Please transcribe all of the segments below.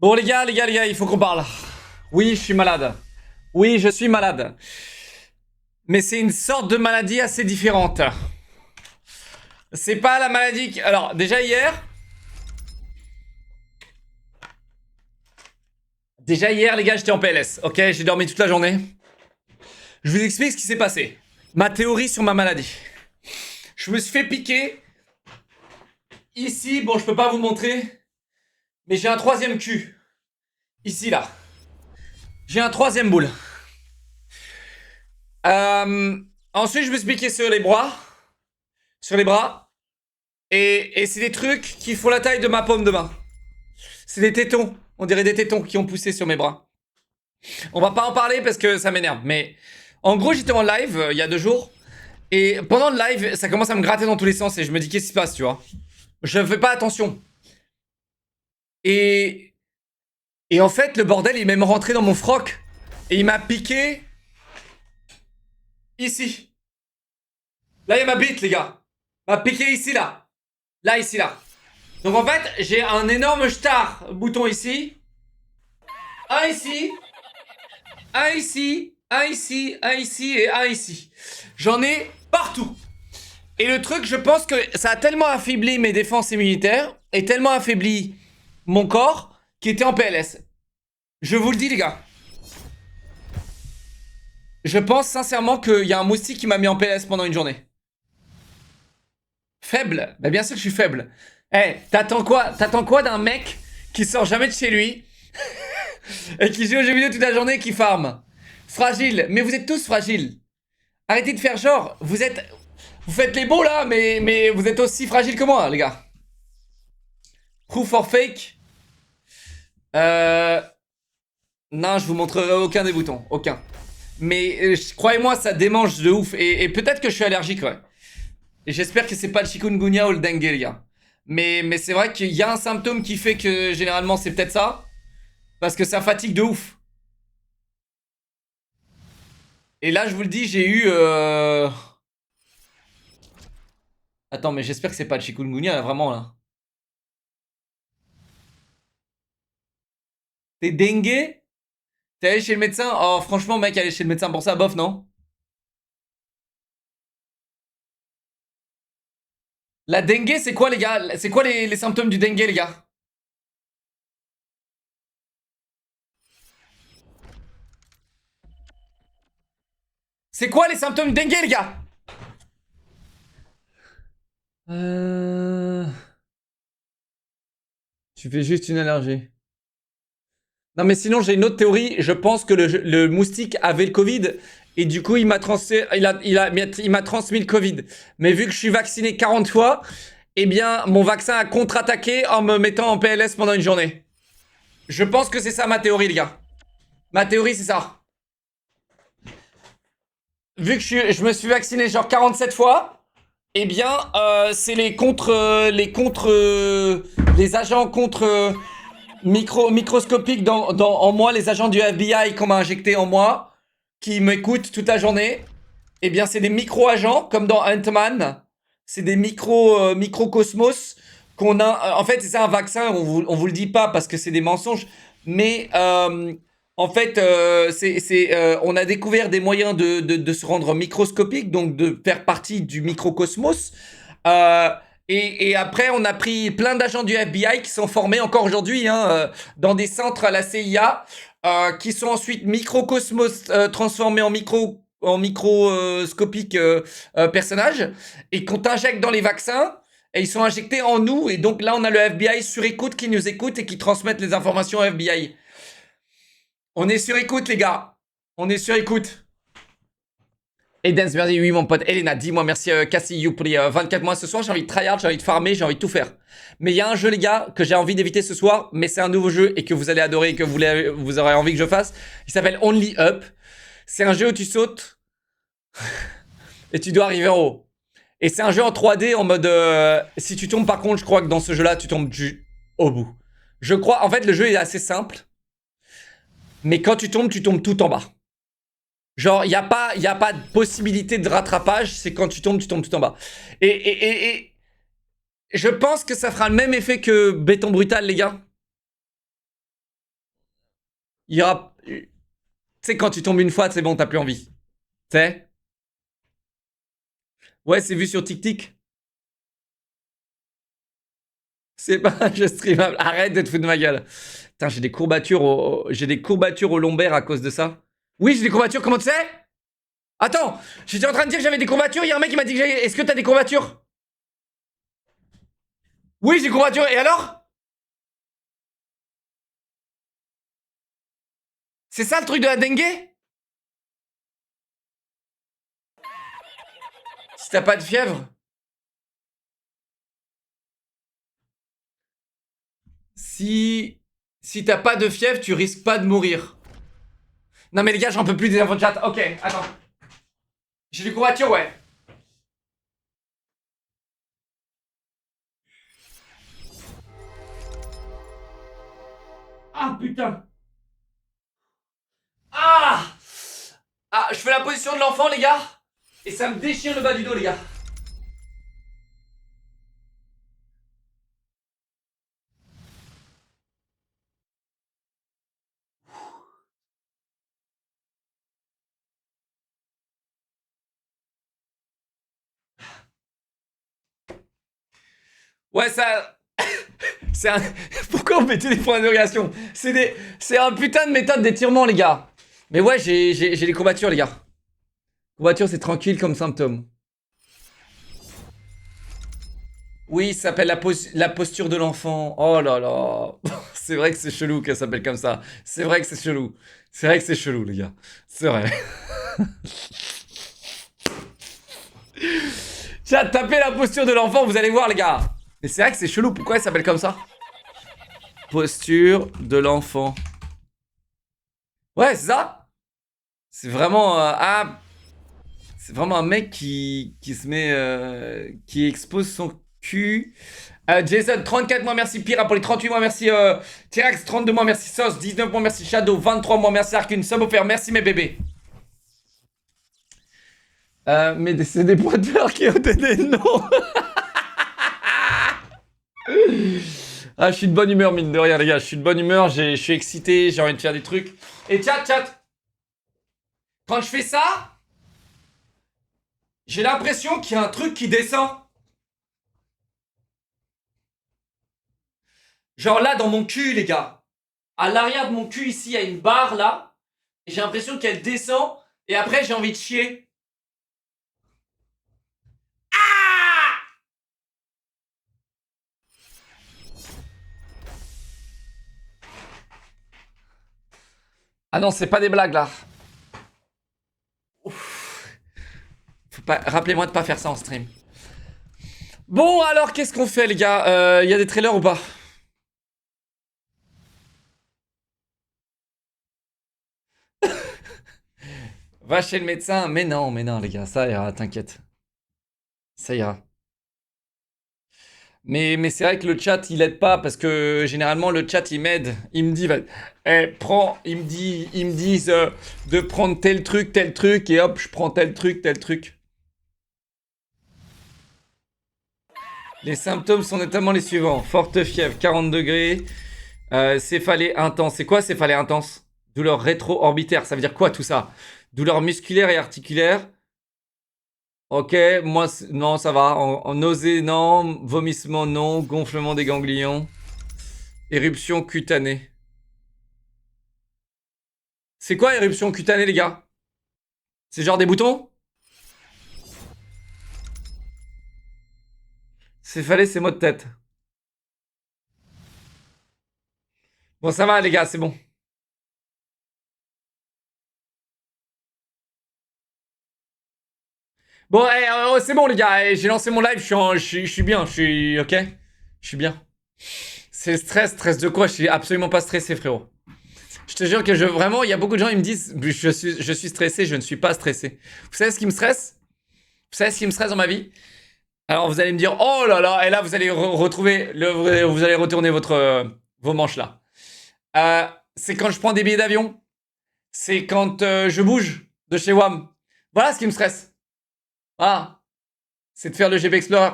Bon les gars, il faut qu'on parle. Oui, je suis malade. Oui, je suis malade. Mais c'est une sorte de maladie assez différente. C'est pas la maladie qui... Alors, déjà hier... Déjà hier, les gars, j'étais en PLS, ok? J'ai dormi toute la journée. Je vous explique ce qui s'est passé. Ma théorie sur ma maladie. Je me suis fait piquer. Ici, bon, je peux pas vous montrer. Mais j'ai un troisième cul. Ici, là. J'ai un troisième boule. Ensuite, je me suis piqué sur les bras. Sur les bras. Et c'est des trucs qui font la taille de ma paume de main. C'est des tétons. On dirait des tétons qui ont poussé sur mes bras. On va pas en parler parce que ça m'énerve. Mais en gros, j'étais en live il y a 2 jours. Et pendant le live, ça commence à me gratter dans tous les sens. Et je me dis, qu'est-ce qui se passe, tu vois? Je fais pas attention. Et en fait, le bordel, il est même rentré dans mon froc. Et il m'a piqué. Ici. Là, il y a ma bite, les gars. Il m'a piqué ici, là. Là, ici, là. Donc en fait, j'ai un énorme star bouton ici. Un ici. Un ici. Un ici. Un ici. Et un ici. J'en ai partout. Et le truc, je pense que ça a tellement affaibli mes défenses immunitaires et tellement affaibli mon corps qui était en PLS. Je vous le dis, les gars. Je pense sincèrement qu'il y a un moustique qui m'a mis en PLS pendant une journée. Faible? Bah bien sûr que je suis faible. Eh, t'attends quoi d'un mec qui sort jamais de chez lui et qui joue aux jeux vidéo toute la journée et qui farm? Fragile. Mais vous êtes tous fragiles. Arrêtez de faire genre. Vous faites les beaux là, mais vous êtes aussi fragiles que moi, les gars. Proof or fake? Non, je vous montrerai aucun des boutons. Aucun. Mais croyez-moi, ça démange de ouf. Et peut-être que je suis allergique, ouais. Et j'espère que c'est pas le chikungunya ou le dengue, les gars. Mais c'est vrai qu'il y a un symptôme qui fait que généralement c'est peut-être ça. Parce que ça fatigue de ouf. Et là, je vous le dis, j'ai eu... Attends, mais j'espère que c'est pas le chikungunya, là, vraiment, là. T'es dengue? T'es allé chez le médecin? Oh, franchement, mec, aller chez le médecin pour ça, bof, non? La dengue, c'est quoi, les gars? C'est quoi les symptômes du dengue, les gars? C'est quoi les symptômes du dengue, les gars? Tu fais juste une allergie. Non, mais sinon, j'ai une autre théorie. Je pense que le moustique avait le Covid et du coup, il m'a transmis le Covid. Mais vu que je suis vacciné 40 fois, eh bien, mon vaccin a contre-attaqué en me mettant en PLS pendant une journée. Je pense que c'est ça ma théorie, les gars. Ma théorie, c'est ça. Vu que je me suis vacciné genre 47 fois, eh bien, c'est les agents microscopiques en moi, les agents du FBI qu'on m'a injecté en moi, qui m'écoutent toute la journée. Eh bien, c'est des micro-agents, comme dans Ant-Man. C'est des microcosmos qu'on a... En fait, c'est ça un vaccin, on vous le dit pas parce que c'est des mensonges. Mais en fait, on a découvert des moyens de se rendre microscopique, donc de faire partie du microcosmos. Euh, et après, on a pris plein d'agents du FBI qui sont formés encore aujourd'hui dans des centres à la CIA, qui sont ensuite microcosmos transformés en microscopique personnages et qu'on t'injecte dans les vaccins et ils sont injectés en nous et donc là on a le FBI sur écoute qui nous écoute et qui transmettent les informations au FBI. On est sur écoute les gars. On est sur écoute. Et Dance merci, oui mon pote. Elena, dis-moi merci Cassie You pour les 24 mois ce soir. J'ai envie de tryhard, j'ai envie de farmer, j'ai envie de tout faire. Mais il y a un jeu les gars que j'ai envie d'éviter ce soir, mais c'est un nouveau jeu et que vous allez adorer et que vous aurez envie que je fasse. Il s'appelle Only Up. C'est un jeu où tu sautes et tu dois arriver en haut. Et c'est un jeu en 3D en mode... si tu tombes par contre, je crois que dans ce jeu-là, tu tombes au bout. Je crois... En fait, le jeu est assez simple. Mais quand tu tombes tout en bas. Genre, il n'y a pas de possibilité de rattrapage. C'est quand tu tombes tout en bas. Et je pense que ça fera le même effet que Béton Brutal, les gars. Il y aura... Tu sais, quand tu tombes une fois, c'est bon, t'as plus envie. Tu sais? Ouais, c'est vu sur TikTok. C'est pas un jeu streamable. Arrête de te foutre de ma gueule. Putain, j'ai des courbatures au lombaire à cause de ça. Oui, j'ai des courbatures, comment tu sais? Attends, j'étais en train de dire que j'avais des courbatures, il y a un mec qui m'a dit que j'avais... Est-ce que t'as des courbatures? Oui, j'ai des courbatures, et alors? C'est ça le truc de la dengue? Si t'as pas de fièvre? Si... Si t'as pas de fièvre, tu risques pas de mourir. Non mais les gars, j'en peux plus des infos de chat. Ok, attends. J'ai des courbatures, ouais. Ah putain. Ah. Ah, je fais la position de l'enfant, les gars. Et ça me déchire le bas du dos, les gars. Ouais, ça... C'est un... Pourquoi on mettait des points d'interrogation? C'est un putain de méthode d'étirement, les gars. Mais ouais, j'ai des courbatures, les gars. Courbatures, c'est tranquille comme symptôme. Oui, ça s'appelle la posture de l'enfant. Oh là là. C'est vrai que c'est chelou qu'elle s'appelle comme ça. C'est vrai que c'est chelou. C'est vrai que c'est chelou, les gars. C'est vrai. Tiens, tapez la posture de l'enfant, vous allez voir, les gars. Mais c'est vrai que c'est chelou. Pourquoi elle s'appelle comme ça? Posture de l'enfant. Ouais, c'est ça. C'est vraiment... ah... C'est vraiment un mec qui se met... qui expose son cul. Jason, 34 mois, merci Pira pour les 38 mois, merci T-Rex, 32 mois, merci Sauce, 19 mois, merci Shadow, 23 mois, merci Arkune, sub offert, merci mes bébés. Mais c'est des pointeurs qui ont donné le nom. Ah, je suis de bonne humeur, mine de rien, les gars. Je suis de bonne humeur, je suis excité, j'ai envie de faire des trucs. Et chat. Quand je fais ça, j'ai l'impression qu'il y a un truc qui descend. Genre là, dans mon cul, les gars. À l'arrière de mon cul, ici, il y a une barre, là. Et j'ai l'impression qu'elle descend. Et après, j'ai envie de chier. Ah non, c'est pas des blagues, là. Ouf. Faut pas... Rappelez-moi de pas faire ça en stream. Bon, alors, qu'est-ce qu'on fait, les gars? Y a des trailers ou pas? Va chez le médecin. Mais non, les gars, ça ira, t'inquiète. Ça ira. Mais c'est vrai que le chat, il aide pas parce que généralement, le chat, il m'aide. Il me dit, prends, ils me disent de prendre tel truc, et hop, je prends tel truc. Les symptômes sont notamment les suivants. Forte fièvre, 40 degrés, céphalée intense. C'est quoi céphalée intense? Douleur rétro-orbitaire, ça veut dire quoi tout ça? Douleur musculaire et articulaire. Ok, moi, non, ça va. En nausée, non. Vomissement, non. Gonflement des ganglions. Éruption cutanée. C'est quoi éruption cutanée, les gars? C'est genre des boutons? Céphalée, c'est maux de tête. Bon, ça va, les gars, c'est bon. Bon, c'est bon, les gars. J'ai lancé mon live. Je suis bien. Je suis ok. Je suis bien. C'est le stress. Stress de quoi? Je suis absolument pas stressé, frérot. Je te jure que vraiment, il y a beaucoup de gens, ils me disent, je suis stressé. Je ne suis pas stressé. Vous savez ce qui me stresse? Vous savez ce qui me stresse dans ma vie? Alors, vous allez me dire, oh là là. Et là, vous allez retrouver, vous allez retourner vos manches là. C'est quand je prends des billets d'avion. C'est quand je bouge de chez WAM. Voilà ce qui me stresse. Voilà. C'est de faire le GB Explorer.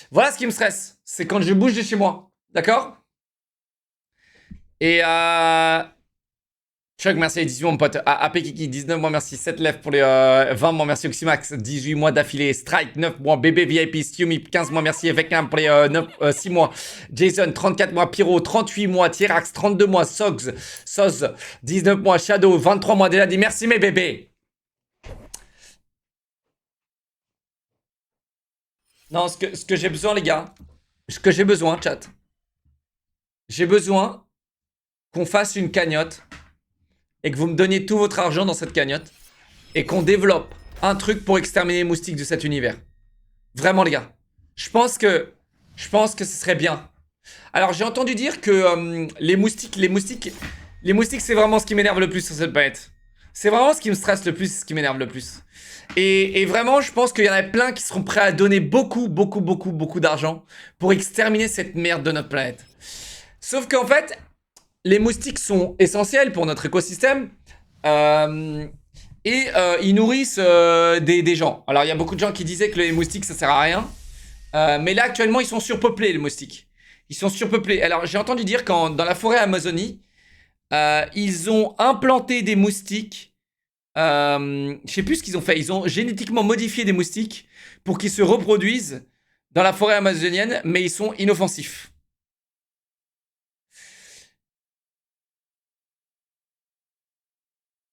Voilà ce qui me stresse. C'est quand je bouge de chez moi. D'accord? Et Chuck, merci, 18 mon pote. AP Kiki, 19 mois, merci. 7 lèvres pour les 20 mois, merci. Oxymax, 18 mois d'affilée. Strike, 9 mois. Bébé VIP, Stiumi, 15 mois, merci. Efekam pour les 6 mois. Jason, 34 mois. Pyro, 38 mois. Tyrax, 32 mois. Soz, 19 mois. Shadow, 23 mois. Déjà dit merci mes bébés. Non, ce que j'ai besoin, les gars, ce que j'ai besoin, chat, j'ai besoin qu'on fasse une cagnotte et que vous me donniez tout votre argent dans cette cagnotte et qu'on développe un truc pour exterminer les moustiques de cet univers. Vraiment, les gars. Je pense que ce serait bien. Alors, j'ai entendu dire que les moustiques, c'est vraiment ce qui m'énerve le plus sur cette planète. C'est vraiment ce qui me stresse le plus, ce qui m'énerve le plus. Et vraiment, je pense qu'il y en a plein qui seront prêts à donner beaucoup d'argent pour exterminer cette merde de notre planète. Sauf qu'en fait, les moustiques sont essentiels pour notre écosystème. Ils nourrissent des gens. Alors, il y a beaucoup de gens qui disaient que les moustiques, ça sert à rien. Mais là, actuellement, ils sont surpeuplés, les moustiques. Ils sont surpeuplés. Alors, j'ai entendu dire qu'en dans la forêt Amazonie, ils ont implanté des moustiques. Je sais plus ce qu'ils ont fait. Ils ont génétiquement modifié des moustiques pour qu'ils se reproduisent dans la forêt amazonienne, mais ils sont inoffensifs.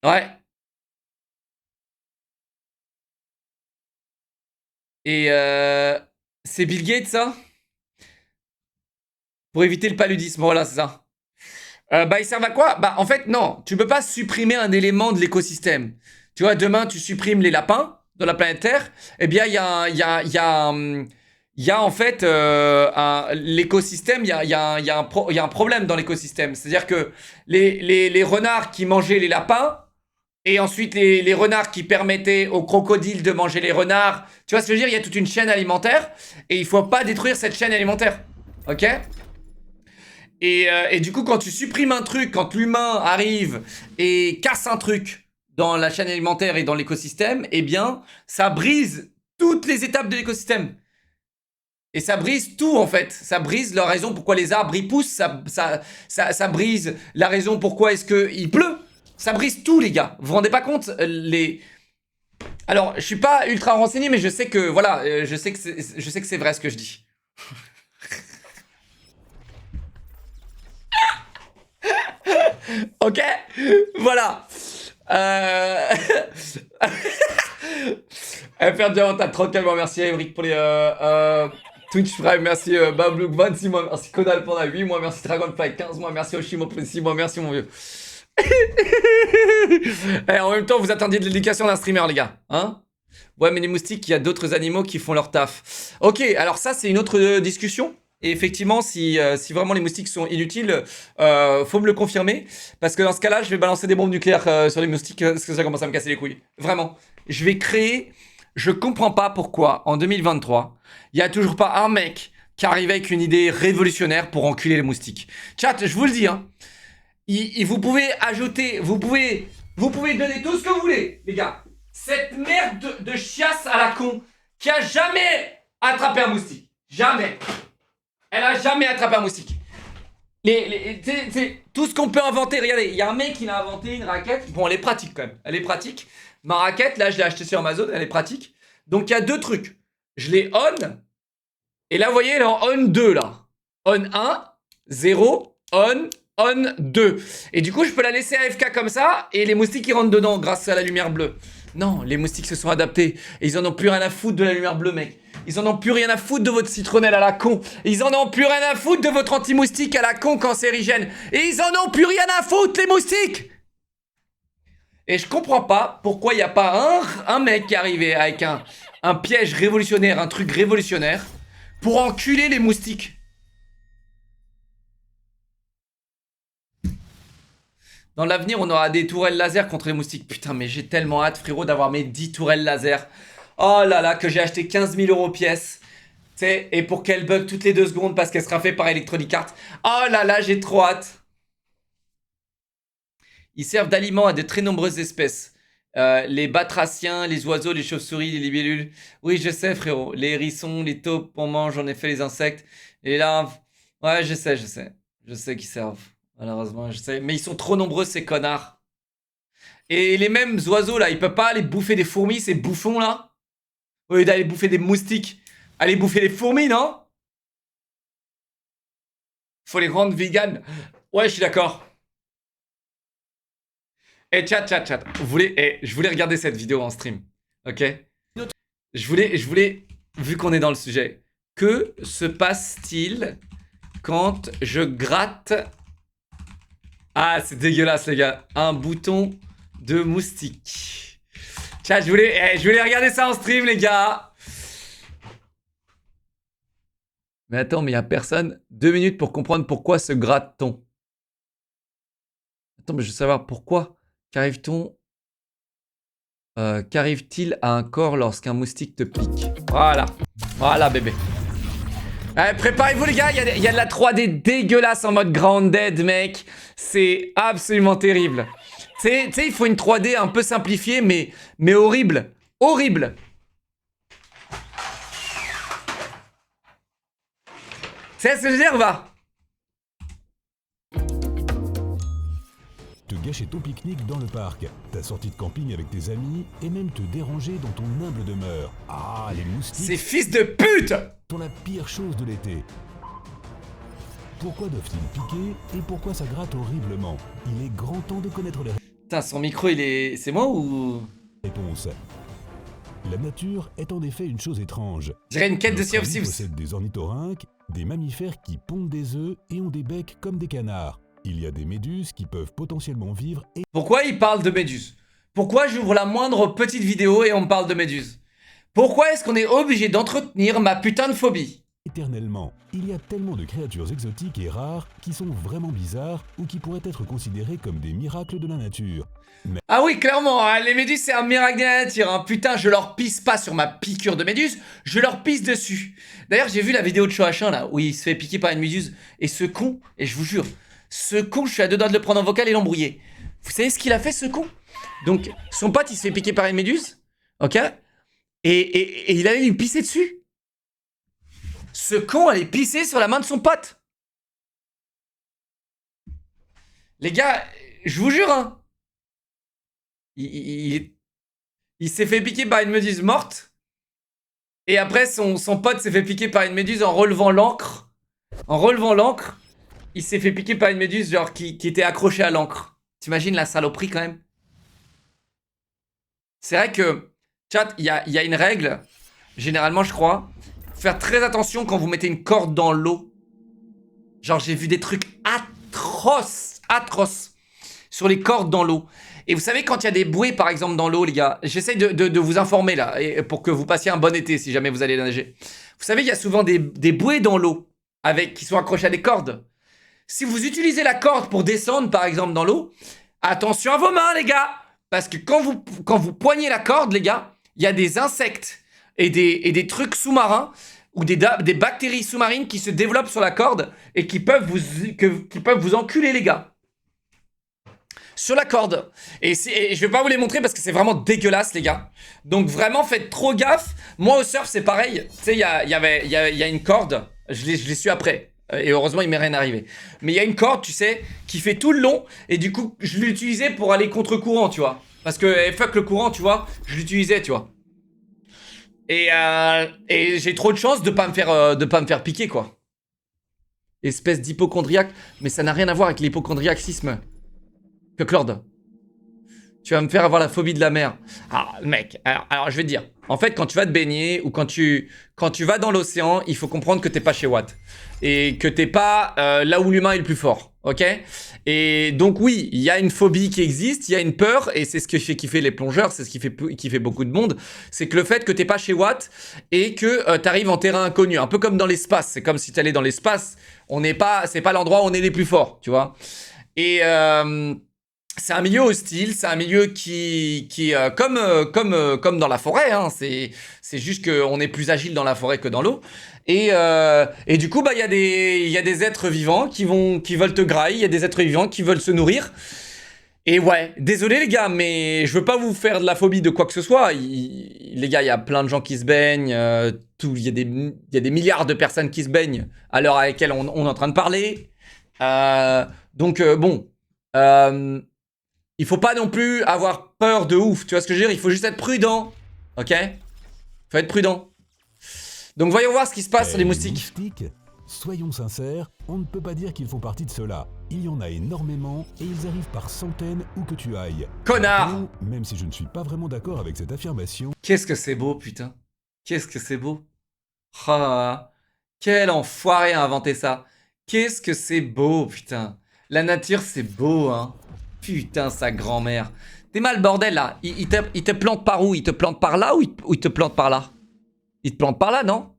Ouais. Et c'est Bill Gates, ça? Pour éviter le paludisme, voilà, c'est ça. Bah, ils servent à quoi? Bah, en fait, non. Tu peux pas supprimer un élément de l'écosystème. Tu vois, demain, tu supprimes les lapins de la planète Terre. Eh bien, il y a en fait l'écosystème, il y a un problème dans l'écosystème. C'est-à-dire que les renards qui mangeaient les lapins, et ensuite les renards qui permettaient aux crocodiles de manger les renards. Tu vois ce que je veux dire? Il y a toute une chaîne alimentaire, et il faut pas détruire cette chaîne alimentaire. Ok? Et du coup, quand tu supprimes un truc, quand l'humain arrive et casse un truc dans la chaîne alimentaire et dans l'écosystème, eh bien, ça brise toutes les étapes de l'écosystème. Et ça brise tout, en fait. Ça brise la raison pourquoi les arbres, ils poussent. Ça brise la raison pourquoi est-ce qu'il pleut. Ça brise tout, les gars. Vous vous rendez pas compte Alors, je suis pas ultra renseigné, mais je sais que, voilà, je sais que c'est vrai ce que je dis. Ok? Voilà. FR Diamant, t'as 34 mois, merci Emric pour les Twitch Prime, merci Bablouk, 26 mois, merci Kodal pendant 8 mois, merci Dragonfly, 15 mois, merci Oshimo pour 6 mois, merci mon vieux. Eh, en même temps, vous attendiez de l'éducation d'un streamer, les gars, hein? Ouais, mais les moustiques, il y a d'autres animaux qui font leur taf. Ok, alors ça, c'est une autre discussion. Et effectivement, si vraiment les moustiques sont inutiles, faut me le confirmer. Parce que dans ce cas-là, je vais balancer des bombes nucléaires sur les moustiques, parce que ça commence à me casser les couilles. Vraiment. Je vais créer... Je comprends pas pourquoi, en 2023, il y a toujours pas un mec qui arrive avec une idée révolutionnaire pour enculer les moustiques. Chat, je vous le dis, hein. Vous pouvez ajouter... Vous pouvez donner tout ce que vous voulez, les gars. Cette merde de chiasse à la con qui a jamais attrapé un moustique. Jamais. Elle a jamais attrapé un moustique. Tout ce qu'on peut inventer, regardez, il y a un mec qui a inventé une raquette. Bon, elle est pratique quand même. Elle est pratique. Ma raquette, là, je l'ai achetée sur Amazon, elle est pratique. Donc, il y a deux trucs. Je l'ai on. Et là, vous voyez, elle est en on 2, là. On 1, 0, on 2. Et du coup, je peux la laisser AFK comme ça, et les moustiques, ils rentrent dedans grâce à la lumière bleue. Non, les moustiques se sont adaptés. Et ils en ont plus rien à foutre de la lumière bleue, mec. Ils en ont plus rien à foutre de votre citronnelle à la con. Ils en ont plus rien à foutre de votre anti-moustique à la con cancérigène. Et ils en ont plus rien à foutre, les moustiques. Et je comprends pas pourquoi il n'y a pas un mec qui est arrivé avec un piège révolutionnaire, un truc révolutionnaire, pour enculer les moustiques. Dans l'avenir, on aura des tourelles laser contre les moustiques. Putain, mais j'ai tellement hâte, frérot, d'avoir mes 10 tourelles laser. Oh là là, que j'ai acheté 15 000 € pièce. Tu sais, et pour qu'elle bug toutes les 2 secondes parce qu'elle sera faite par Electronic Arts. Oh là là, j'ai trop hâte. Ils servent d'aliment à de très nombreuses espèces. Les batraciens, les oiseaux, les chauves-souris, les libellules. Oui, je sais, frérot. Les hérissons, les taupes, on mange en effet les insectes. Les larves. Ouais, je sais. Je sais qu'ils servent. Malheureusement, je sais. Mais ils sont trop nombreux, ces connards. Et les mêmes oiseaux, là, ils peuvent pas aller bouffer des fourmis, ces bouffons, là? Au lieu d'aller bouffer des moustiques. Aller bouffer des fourmis, non? Faut les rendre véganes. Ouais, je suis d'accord. Eh, chat. Je voulais regarder cette vidéo en stream. Ok? Je voulais, vu qu'on est dans le sujet, que se passe-t-il quand je gratte... Ah, c'est dégueulasse, les gars. Un bouton de moustique. Chat, je voulais regarder ça en stream, les gars. Mais attends, mais il y a personne. 2 minutes pour comprendre pourquoi se gratte-t-on. Attends, mais je veux savoir pourquoi. Qu'arrive-t-il à un corps lorsqu'un moustique te pique? Voilà. Voilà, bébé. Préparez-vous, les gars. Il y a de la 3D dégueulasse en mode grounded, mec. C'est absolument terrible. Tu sais, il faut une 3D un peu simplifiée, mais horrible. Horrible. C'est ce que je veux dire, va. Te gâcher ton pique-nique dans le parc, ta sortie de camping avec tes amis et même te déranger dans ton humble demeure. Ah, les moustiques... Ces fils de pute sont la pire chose de l'été. Pourquoi doivent-ils piquer et pourquoi ça gratte horriblement? Il est grand temps de connaître les Putain, son micro, il est... C'est moi ou... réponses. La nature est en effet une chose étrange. Je dirais une quête de Notre Sea of ami Thieves. possède des ornithorynques, des mammifères qui pondent des œufs et ont des becs comme des canards. Il y a des méduses qui peuvent potentiellement vivre Pourquoi il parle de méduses? Pourquoi j'ouvre la moindre petite vidéo et on me parle de méduses? Pourquoi est-ce qu'on est obligé d'entretenir ma putain de phobie? éternellement. Il y a tellement de créatures exotiques et rares qui sont vraiment bizarres ou qui pourraient être considérées comme des miracles de la nature. Mais Ah oui, clairement, hein, les méduses, c'est un miracle de la nature. Hein. Putain, je leur pisse pas sur ma piqûre de méduse, je leur pisse dessus. D'ailleurs, j'ai vu la vidéo de Choachin, là, où il se fait piquer par une méduse. Et ce con, et je vous jure, ce con, je suis à 2 doigts de le prendre en vocal et l'embrouiller. Vous savez ce qu'il a fait, ce con? Donc, son pote, il se fait piquer par une méduse, ok? Et il allait lui pisser dessus. Ce con allait pisser sur la main de son pote. Les gars, je vous jure, hein. Il s'est fait piquer par une méduse morte. Et après, son pote s'est fait piquer par une méduse en relevant l'encre. En relevant l'encre, il s'est fait piquer par une méduse genre qui était accrochée à l'encre. T'imagines la saloperie quand même? C'est vrai que, chat, il y a une règle, généralement je crois, faire très attention quand vous mettez une corde dans l'eau. Genre j'ai vu des trucs atroces sur les cordes dans l'eau. Et vous savez quand il y a des bouées par exemple dans l'eau les gars, j'essaye de vous informer là, et pour que vous passiez un bon été si jamais vous allez nager. Vous savez il y a souvent des bouées dans l'eau, qui sont accrochées à des cordes. Si vous utilisez la corde pour descendre par exemple dans l'eau, attention à vos mains les gars. Parce que quand vous poignez la corde, les gars, il y a des insectes et des trucs sous-marins ou des bactéries sous-marines qui se développent sur la corde et qui peuvent vous enculer, les gars. Sur la corde. Et je vais pas vous les montrer parce que c'est vraiment dégueulasse, les gars. Donc vraiment, faites trop gaffe. Moi, au surf, c'est pareil. Tu sais, il y a une corde. Je l'ai su après. Et heureusement, il m'est rien arrivé. Mais il y a une corde, tu sais, qui fait tout le long. Et du coup, je l'utilisais pour aller contre-courant, tu vois. Parce que fuck le courant, tu vois. Je l'utilisais, tu vois. Et j'ai trop de chance de pas me faire piquer, quoi. Espèce d'hypochondriaque. Mais ça n'a rien à voir avec l'hypochondriacisme. Fucklord. Tu vas me faire avoir la phobie de la mer. Ah, mec, alors je vais te dire. En fait, quand tu vas te baigner ou quand tu vas dans l'océan, il faut comprendre que t'es pas chez Watt. Et que t'es pas là où l'humain est le plus fort. Ok? Et donc oui, il y a une phobie qui existe, il y a une peur, et c'est ce qui fait kiffer les plongeurs, c'est ce qui fait beaucoup de monde, c'est que le fait que t'es pas chez Watt et que t'arrives en terrain inconnu, un peu comme dans l'espace. C'est comme si t'allais dans l'espace, c'est pas l'endroit où on est les plus forts, tu vois. Et c'est un milieu hostile, c'est un milieu qui comme dans la forêt, hein, c'est juste qu'on est plus agile dans la forêt que dans l'eau. Et du coup, bah, il y a des êtres vivants qui veulent te grailler, il y a des êtres vivants qui veulent se nourrir. Et ouais, désolé les gars, mais je veux pas vous faire de la phobie de quoi que ce soit. Les gars, il y a plein de gens qui se baignent, il y a des milliards de personnes qui se baignent à l'heure à laquelle on est en train de parler. Donc bon, il faut pas non plus avoir peur de ouf. Tu vois ce que je veux dire? Il faut juste être prudent. Ok? Faut être prudent. Donc voyons voir ce qui se passe sur les moustiques. Soyons sincères, on ne peut pas dire qu'ils font partie de ceux-là. Il y en a énormément et ils arrivent par centaines où que tu ailles. Connard! Maintenant, même si je ne suis pas vraiment d'accord avec cette affirmation... Qu'est-ce que c'est beau, putain. Qu'est-ce que c'est beau. Ah, quel enfoiré a inventé ça. Qu'est-ce que c'est beau, putain. La nature, c'est beau, hein. Putain, sa grand-mère. T'es mal, bordel, là. Il te plante par où? Il te plante par là ou il te plante par là? Il te plante par là, non?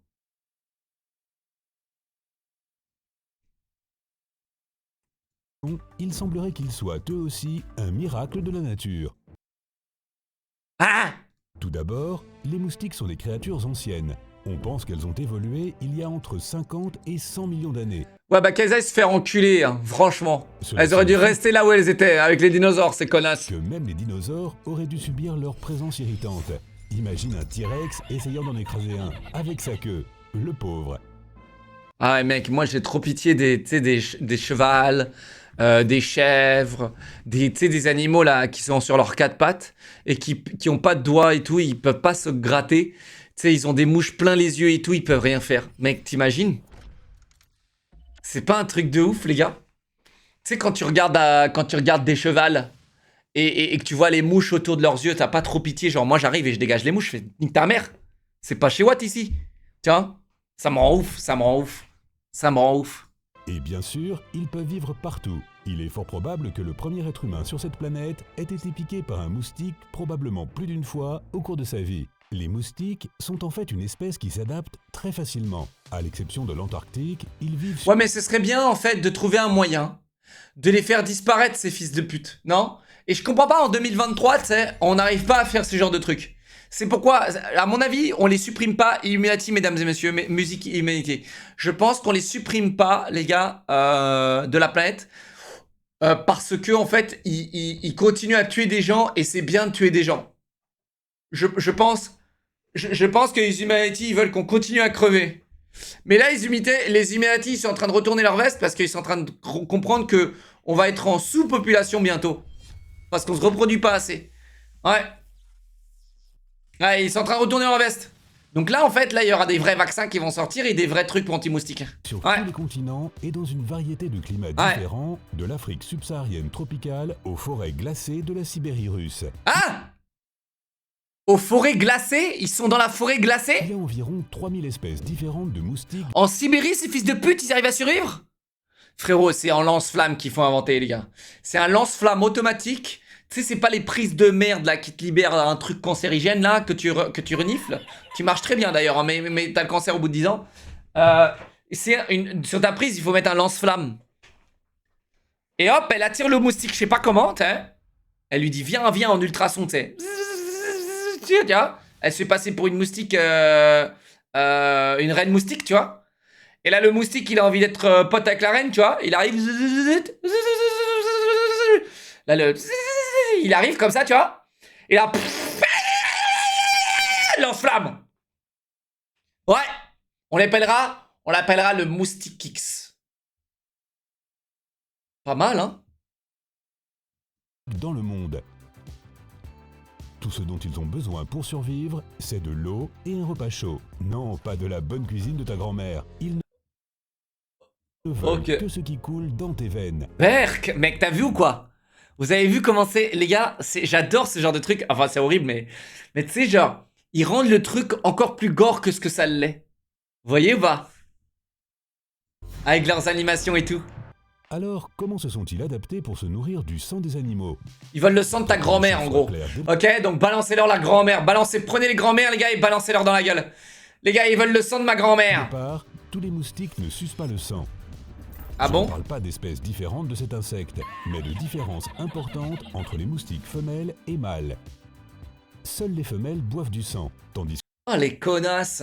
Il semblerait qu'ils soient eux aussi un miracle de la nature. Ah! Tout d'abord, les moustiques sont des créatures anciennes. On pense qu'elles ont évolué il y a entre 50 et 100 millions d'années. Ouais, bah qu'elles aillent se faire enculer, hein, franchement. Cela Elles auraient dû signifie rester là où elles étaient, avec les dinosaures, ces connasses. que même les dinosaures auraient dû subir leur présence irritante. Imagine un T-Rex essayant d'en écraser un, avec sa queue. Le pauvre. Ah ouais, mec, moi j'ai trop pitié des chevals, des chèvres, des animaux là qui sont sur leurs quatre pattes et qui ont pas de doigts et tout, ils peuvent pas se gratter. Tu sais, ils ont des mouches plein les yeux et tout, ils peuvent rien faire. Mec, t'imagines? C'est pas un truc de ouf, les gars? Tu sais, quand tu regardes des chevals et que tu vois les mouches autour de leurs yeux, t'as pas trop pitié. Genre, moi j'arrive et je dégage les mouches, je fais nique ta mère. C'est pas chez Watt ici. Tiens, ça me rend ouf, ça me rend ouf. Ça me rend ouf. Et bien sûr, ils peuvent vivre partout. Il est fort probable que le premier être humain sur cette planète ait été piqué par un moustique probablement plus d'une fois au cours de sa vie. Les moustiques sont en fait une espèce qui s'adapte très facilement. À l'exception de l'Antarctique, ils vivent sur... Ouais, mais ce serait bien en fait de trouver un moyen de les faire disparaître, ces fils de pute, non? Et je comprends pas en 2023, tu sais, on n'arrive pas à faire ce genre de truc. C'est pourquoi, à mon avis, on les supprime pas. Illuminati, mesdames et messieurs, musique Illuminati. Je pense qu'on les supprime pas, les gars, de la planète. Parce que, en fait, ils continuent à tuer des gens et c'est bien de tuer des gens. Je pense que les Illuminati, ils veulent qu'on continue à crever. Mais là, les Illuminati, ils sont en train de retourner leur veste parce qu'ils sont en train de comprendre que on va être en sous-population bientôt. Parce qu'on se reproduit pas assez. Ouais. Ouais, ils sont en train de retourner leur veste. Donc là, en fait, là, il y aura des vrais vaccins qui vont sortir et des vrais trucs pour anti-moustiques. sur Ouais. tous les continents et dans une variété de climats différents, de l'Afrique subsaharienne tropicale aux forêts glacées de la Sibérie russe. Ah! Aux forêts glacées? Ils sont dans la forêt Il glacée? y a environ 3000 espèces différentes de moustiques En Sibérie, ces fils de pute, ils arrivent à survivre? Frérot, c'est un lance-flamme qu'il faut inventer, les gars. C'est un lance-flamme automatique. Tu sais, c'est pas les prises de merde là qui te libèrent un truc cancérigène là que tu renifles. Qui marche très bien d'ailleurs, hein, mais t'as le cancer au bout de 10 ans. Sur ta prise, il faut mettre un lance-flamme. Et hop, elle attire le moustique, je sais pas comment, tu sais. Elle lui dit viens en ultrason, tu sais. Tiens, elle se fait passer pour une moustique, une reine moustique, tu vois. Et là, le moustique, il a envie d'être pote avec la reine, tu vois. Il arrive. Là, il arrive comme ça, tu vois. Et là, lance-flamme. Ouais, on l'appellera le moustique X. Pas mal, hein. dans le monde. Tout ce dont ils ont besoin pour survivre, c'est de l'eau et un repas chaud. Non, pas de la bonne cuisine de ta grand-mère. Ils ne veulent Ok. que ce qui coule dans tes veines. Berk, mec, t'as vu ou quoi? Vous avez vu comment c'est, les gars? J'adore ce genre de truc. Enfin, c'est horrible, mais tu sais, genre, ils rendent le truc encore plus gore que ce que ça l'est. Vous voyez ou pas? Avec leurs animations et tout. Alors, comment se sont-ils adaptés pour se nourrir du sang des animaux? Ils veulent le sang de ta grand-mère, en gros. Ok, donc balancez-leur la grand-mère. Prenez les grand-mères, les gars, et balancez-leur dans la gueule. Les gars, ils veulent le sang de ma Au grand-mère. départ, tous les moustiques ne sucent pas le sang. Ah Je bon? ne parle pas d'espèces différentes de cet insecte, mais de différences importantes entre les moustiques femelles et mâles. Seules les femelles boivent du sang, tandis Oh, les connasses.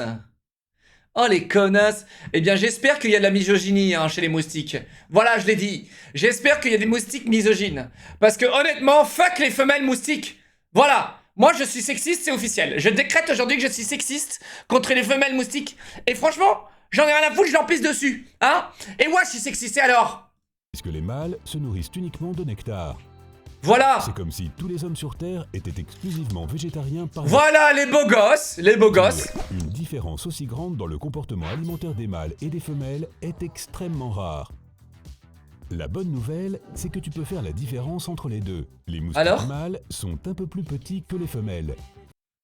Oh, les connasses. Eh bien, j'espère qu'il y a de la misogynie hein, chez les moustiques. Voilà, je l'ai dit. J'espère qu'il y a des moustiques misogynes. Parce que, honnêtement, fuck les femelles moustiques. Voilà. Moi, je suis sexiste, c'est officiel. Je décrète aujourd'hui que je suis sexiste contre les femelles moustiques. Et franchement, j'en ai rien à foutre, je leur pisse dessus. Hein? Et moi, je suis sexiste, et alors? puisque les mâles se nourrissent uniquement de nectar. Voilà. C'est comme si tous les hommes sur Terre étaient exclusivement végétariens par Voilà les beaux gosses, les beaux gosses. Une différence aussi grande dans le comportement alimentaire des mâles et des femelles est extrêmement rare. La bonne nouvelle, c'est que tu peux faire la différence entre les deux. Les moustiques Alors mâles sont un peu plus petits que les femelles.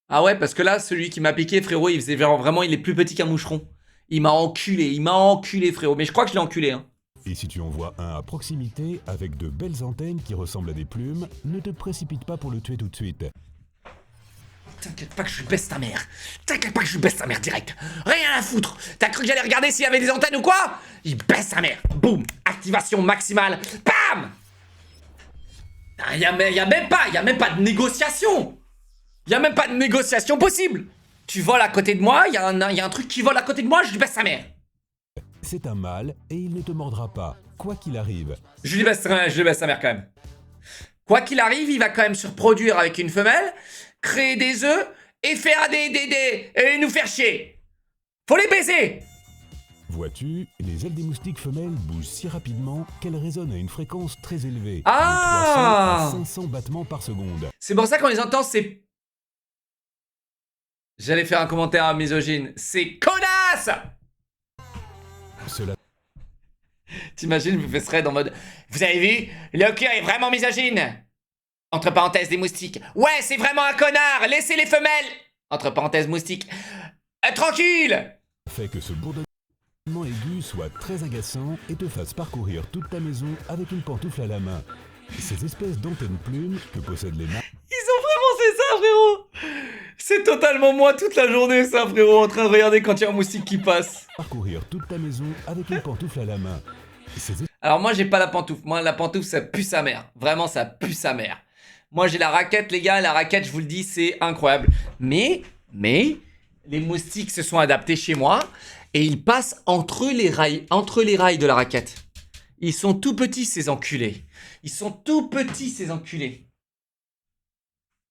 Ah ouais, parce que là, celui qui m'a piqué, frérot, il faisait vraiment, il est plus petit qu'un moucheron. Il m'a enculé, frérot. Mais je crois que je l'ai enculé, hein. Et si tu en vois un à proximité avec de belles antennes qui ressemblent à des plumes, ne te précipite pas pour le tuer tout de suite. T'inquiète pas que je lui baisse ta mère. T'inquiète pas que je lui baisse ta mère direct. Rien à foutre. T'as cru que j'allais regarder s'il y avait des antennes ou quoi? Il baisse sa mère. Boum. Activation maximale. Bam. Y a même pas de négociation. Y a même pas de négociation possible. Tu voles à côté de moi, y a un truc qui vole à côté de moi, je lui baisse sa mère. C'est un mâle et il ne te mordra pas, quoi qu'il arrive. Je lui baisse sa mère quand même. Quoi qu'il arrive, il va quand même se reproduire avec une femelle, créer des œufs et faire et nous faire chier. Faut les baiser. Vois-tu, les ailes des moustiques femelles bougent si rapidement qu'elles résonnent à une fréquence très élevée. Ah! De 300 à 500 battements par seconde. C'est pour ça qu'on les entend, c'est... J'allais faire un commentaire misogyne. C'est connasse. Cela T'imagines, je me fais thread en mode... Vous avez vu? Le cul est vraiment misogyne. Entre parenthèses, des moustiques. Ouais, c'est vraiment un connard. Laissez les femelles. Entre parenthèses, moustiques. Tranquille. fait que ce bourdonnement aigu soit très agaçant et te fasse parcourir toute ta maison avec une pantoufle à la main. Ces espèces d'antennes plumes que possèdent les mâles Ils ont vraiment fait ça, frérot. C'est totalement moi toute la journée, ça, frérot, en train de regarder quand il y a un moustique qui passe. parcourir toute ta maison avec une pantoufle à la main. Ces Alors moi, j'ai pas la pantoufle. Moi, la pantoufle, ça pue sa mère. Vraiment, ça pue sa mère. Moi, j'ai la raquette, les gars. La raquette, je vous le dis, c'est incroyable. Mais, les moustiques se sont adaptés chez moi et ils passent entre les rails de la raquette. Ils sont tout petits, ces enculés. Ils sont tout petits, ces enculés.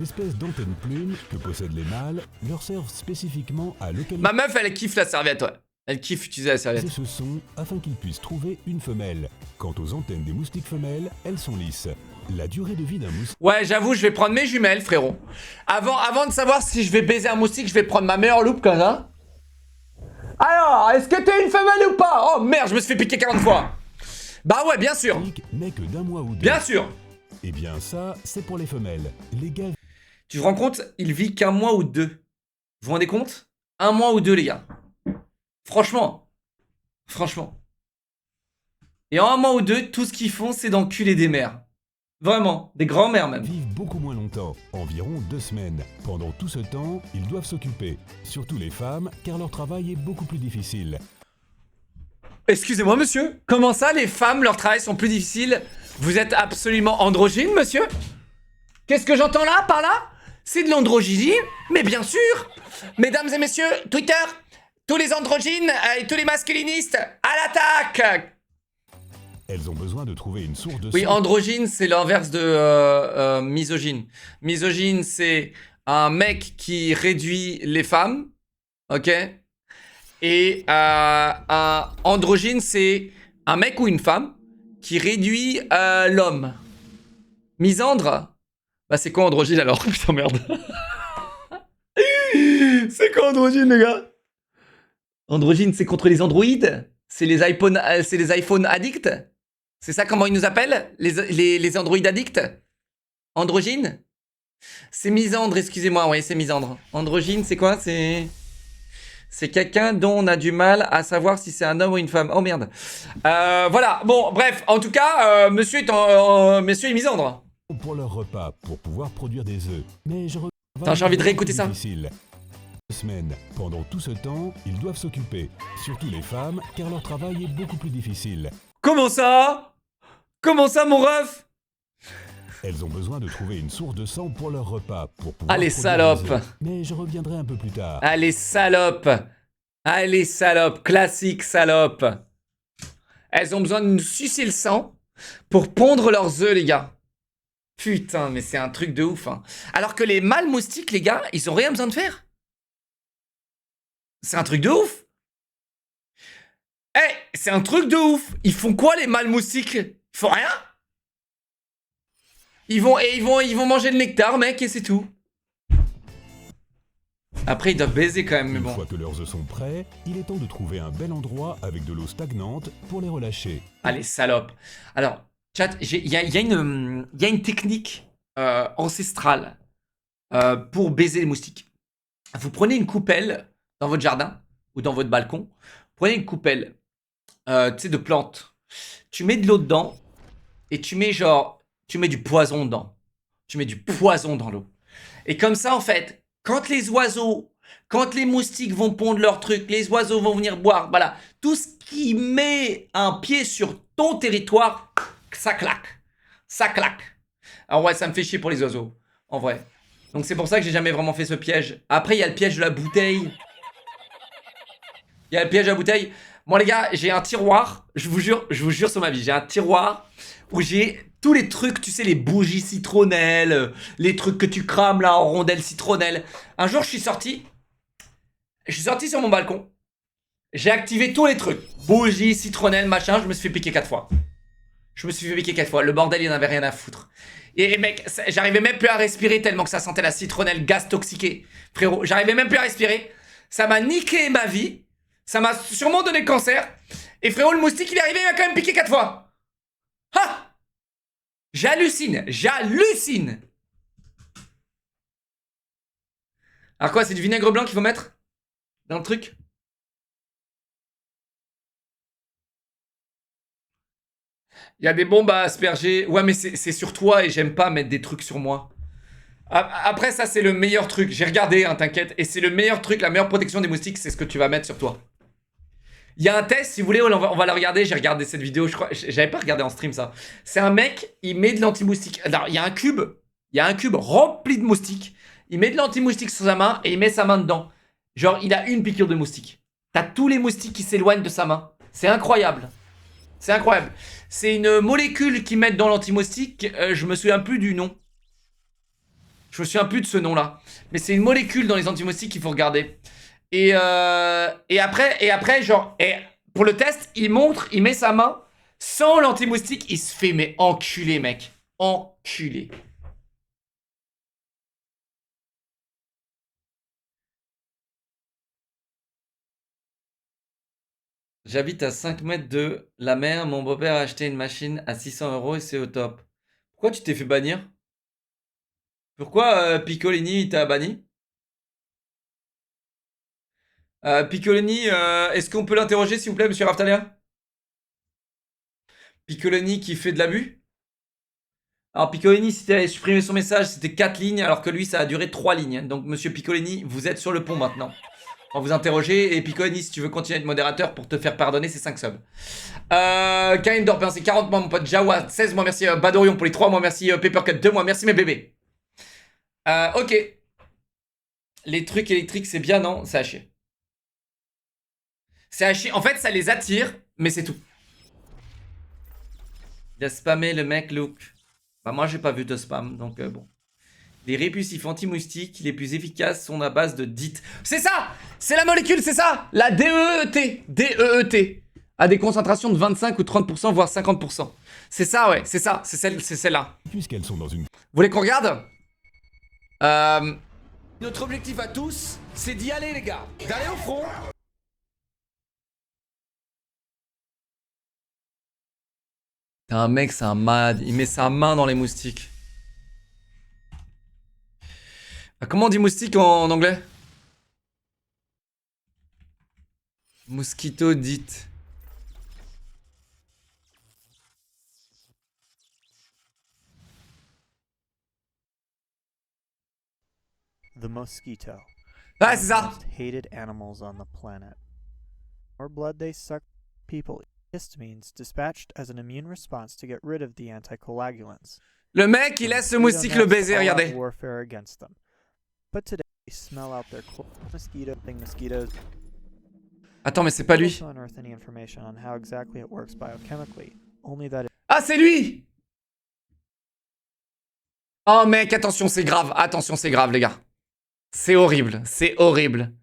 espèces d'antennes plumes que possèdent les mâles leur servent spécifiquement à localiser Ma meuf, elle kiffe la serviette, ouais. Elle kiffe utiliser la serviette. ce son afin qu'ils puissent trouver une femelle. Quant aux antennes des moustiques femelles, elles sont lisses. La durée de vie d'un moustique Ouais, j'avoue, je vais prendre mes jumelles, frérot. Avant de savoir si je vais baiser un moustique, je vais prendre ma meilleure loupe, comme ça. Alors, est-ce que t'es une femelle ou pas? Oh merde, je me suis fait piquer 40 fois. Bah ouais, bien sûr. n'est que d'un mois ou deux. Bien sûr. Eh bien ça, c'est pour les femelles. Les gars Tu te rends compte? Il vit qu'un mois ou deux. Vous vous rendez compte? Un mois ou deux, les gars. Franchement. Et en un mois ou deux, tout ce qu'ils font, c'est d'enculer des mères. Vraiment, des grands-mères même. vivent beaucoup moins longtemps, environ 2 semaines. Pendant tout ce temps, ils doivent s'occuper, surtout les femmes, car leur travail est beaucoup plus difficile. Excusez-moi, monsieur. Comment ça, les femmes, leur travail sont plus difficiles? Vous êtes absolument androgyne, monsieur? Qu'est-ce que j'entends là, par là? C'est de l'androgynie? Mais bien sûr! Mesdames et messieurs, Twitter, tous les androgynes et tous les masculinistes, à l'attaque! Elles ont besoin de trouver une source de Oui, sang androgyne, c'est l'inverse de misogyne. Misogyne, c'est un mec qui réduit les femmes, ok? Et un androgyne, c'est un mec ou une femme qui réduit l'homme. Misandre? Bah c'est quoi androgyne alors? Putain merde. C'est quoi androgyne les gars? Androgyne, c'est contre les androïdes? C'est les iPhone addicts? C'est ça comment ils nous appellent? Les androïdes addicts? Androgyne? C'est misandre, excusez-moi, oui, c'est misandre. Androgyne, c'est quoi? C'est quelqu'un dont on a du mal à savoir si c'est un homme ou une femme. Oh merde. Voilà, bon, bref, en tout cas, monsieur est misandre. pour leur repas, pour pouvoir produire des œufs. Mais Attends, j'ai envie de réécouter ça. Difficile. 2 semaines. Pendant tout ce temps, ils doivent s'occuper, surtout les femmes, car leur travail est beaucoup plus difficile. Comment ça? Comment ça, mon ref? Elles ont besoin de trouver une source de sang pour leur repas, pour pouvoir Allez, produire salope. des œufs. Mais je reviendrai un peu plus tard. Allez, salope. Allez, salope. Classique salope. Elles ont besoin de nous sucer le sang pour pondre leurs œufs, les gars. Putain, mais c'est un truc de ouf. Hein. Alors que les mâles moustiques, les gars, ils ont rien besoin de faire. C'est un truc de ouf. Eh, c'est un truc de ouf. Ils font quoi, les mâles moustiques? Ils font rien. Ils vont manger le nectar, mec, et c'est tout. Après, ils doivent baiser quand même, mais Une bon. fois que leurs œufs sont prêts, il est temps de trouver un bel endroit avec de l'eau stagnante pour les relâcher. Allez, salope. Alors, chat, il y a une technique ancestrale pour baiser les moustiques. Vous prenez une coupelle dans votre jardin ou dans votre balcon. Prenez une coupelle, tu sais, de plantes. Tu mets de l'eau dedans et tu mets du poison dedans. Tu mets du poison dans l'eau. Et comme ça, en fait, quand les moustiques vont pondre leur truc, les oiseaux vont venir boire, voilà, tout ce qui met un pied sur ton territoire, ça claque. Ça claque. Alors ouais, ça me fait chier pour les oiseaux, en vrai. Donc c'est pour ça que j'ai jamais vraiment fait ce piège. Après, il y a le piège de la bouteille. Il y a le piège de la bouteille. Bon les gars, j'ai un tiroir, je vous jure sur ma vie, j'ai un tiroir où j'ai tous les trucs, tu sais, les bougies citronnelles, les trucs que tu crames là en rondelles citronnelles. Un jour, je suis sorti sur mon balcon, j'ai activé tous les trucs, bougies, citronnelles, machin, je me suis fait piquer 4 fois. Le bordel, il en avait rien à foutre. Et mec, j'arrivais même plus à respirer tellement que ça sentait la citronnelle gaz toxiqué. Frérot, j'arrivais même plus à respirer. Ça m'a niqué ma vie. Ça m'a sûrement donné le cancer. Et frérot, le moustique, il est arrivé, il m'a quand même piqué 4 fois. Ha! J'hallucine. Alors quoi, c'est du vinaigre blanc qu'il faut mettre dans le truc? Il y a des bombes à asperger. Ouais, mais c'est sur toi et j'aime pas mettre des trucs sur moi. Après, ça, c'est le meilleur truc. J'ai regardé, hein, t'inquiète. Et c'est le meilleur truc, la meilleure protection des moustiques, c'est ce que tu vas mettre sur toi. Il y a un test, si vous voulez, on va le regarder. J'ai regardé cette vidéo, je crois. J'avais pas regardé en stream ça. C'est un mec, il met de l'anti-moustique. Alors, il y a un cube rempli de moustiques. Il met de l'anti-moustique sur sa main et il met sa main dedans. Genre, il a une piqûre de moustique. T'as tous les moustiques qui s'éloignent de sa main. C'est incroyable. C'est incroyable. C'est une molécule qu'ils mettent dans l'anti-moustique. Je me souviens plus du nom. Je me souviens plus de ce nom-là. Mais c'est une molécule dans les anti-moustiques qu'il faut regarder. Et après, genre, pour le test, il met sa main sans l'anti-moustique. Il se fait, mais enculé, mec. Enculé. J'habite à 5 mètres de la mer. Mon beau-père a acheté une machine à 600 € et c'est au top. Pourquoi tu t'es fait bannir? Pourquoi Piccolini t'a banni? Piccolini, est-ce qu'on peut l'interroger s'il vous plaît, monsieur Raftalia? Piccolini qui fait de l'abus? Alors Piccolini, si t'avais supprimé son message, c'était 4 lignes, alors que lui, ça a duré 3 lignes. Donc monsieur Piccolini, vous êtes sur le pont maintenant. On va vous interroger, et Piccolini, si tu veux continuer de modérateur pour te faire pardonner, c'est 5 subs. Karim Dorpin, c'est 40 mois, mon pote. Jawa, 16 mois, merci. Badorion pour les 3 mois, merci. Papercut, 2 mois, merci mes bébés. Ok. Les trucs électriques, c'est bien, non? C'est à chier. C'est à chier. En fait, ça les attire, mais c'est tout. Il a spammé le mec, Luke. Bah, moi, j'ai pas vu de spam, donc bon. Les répulsifs anti-moustiques les plus efficaces sont à base de DEET. C'est ça! C'est la molécule, c'est ça! La DEET. DEET. À des concentrations de 25 ou 30%, voire 50%. C'est ça, ouais, c'est ça. C'est celle-là. Puisqu'elles sont dans une... Vous voulez qu'on regarde? Notre objectif à tous, c'est d'y aller, les gars. D'aller au front. T'as un mec, c'est un malade. Il met sa main dans les moustiques. Comment on dit moustique en anglais? Mosquito dit. The mosquito. Ah, c'est ça. Most hated animals on the planet. More blood they suck, people. Histamines dispatched as an immune response to get rid of the anticoagulants. Le mec, il laisse le moustique le baiser, regardez. Warfare against them. But today, they smell out their mosquitoes. Attends, mais c'est pas lui. Also unearth any information on how exactly it works biochemically. Only that Ah, c'est lui! Oh, mec, attention, c'est grave. Attention, c'est grave, les gars. C'est horrible. C'est horrible.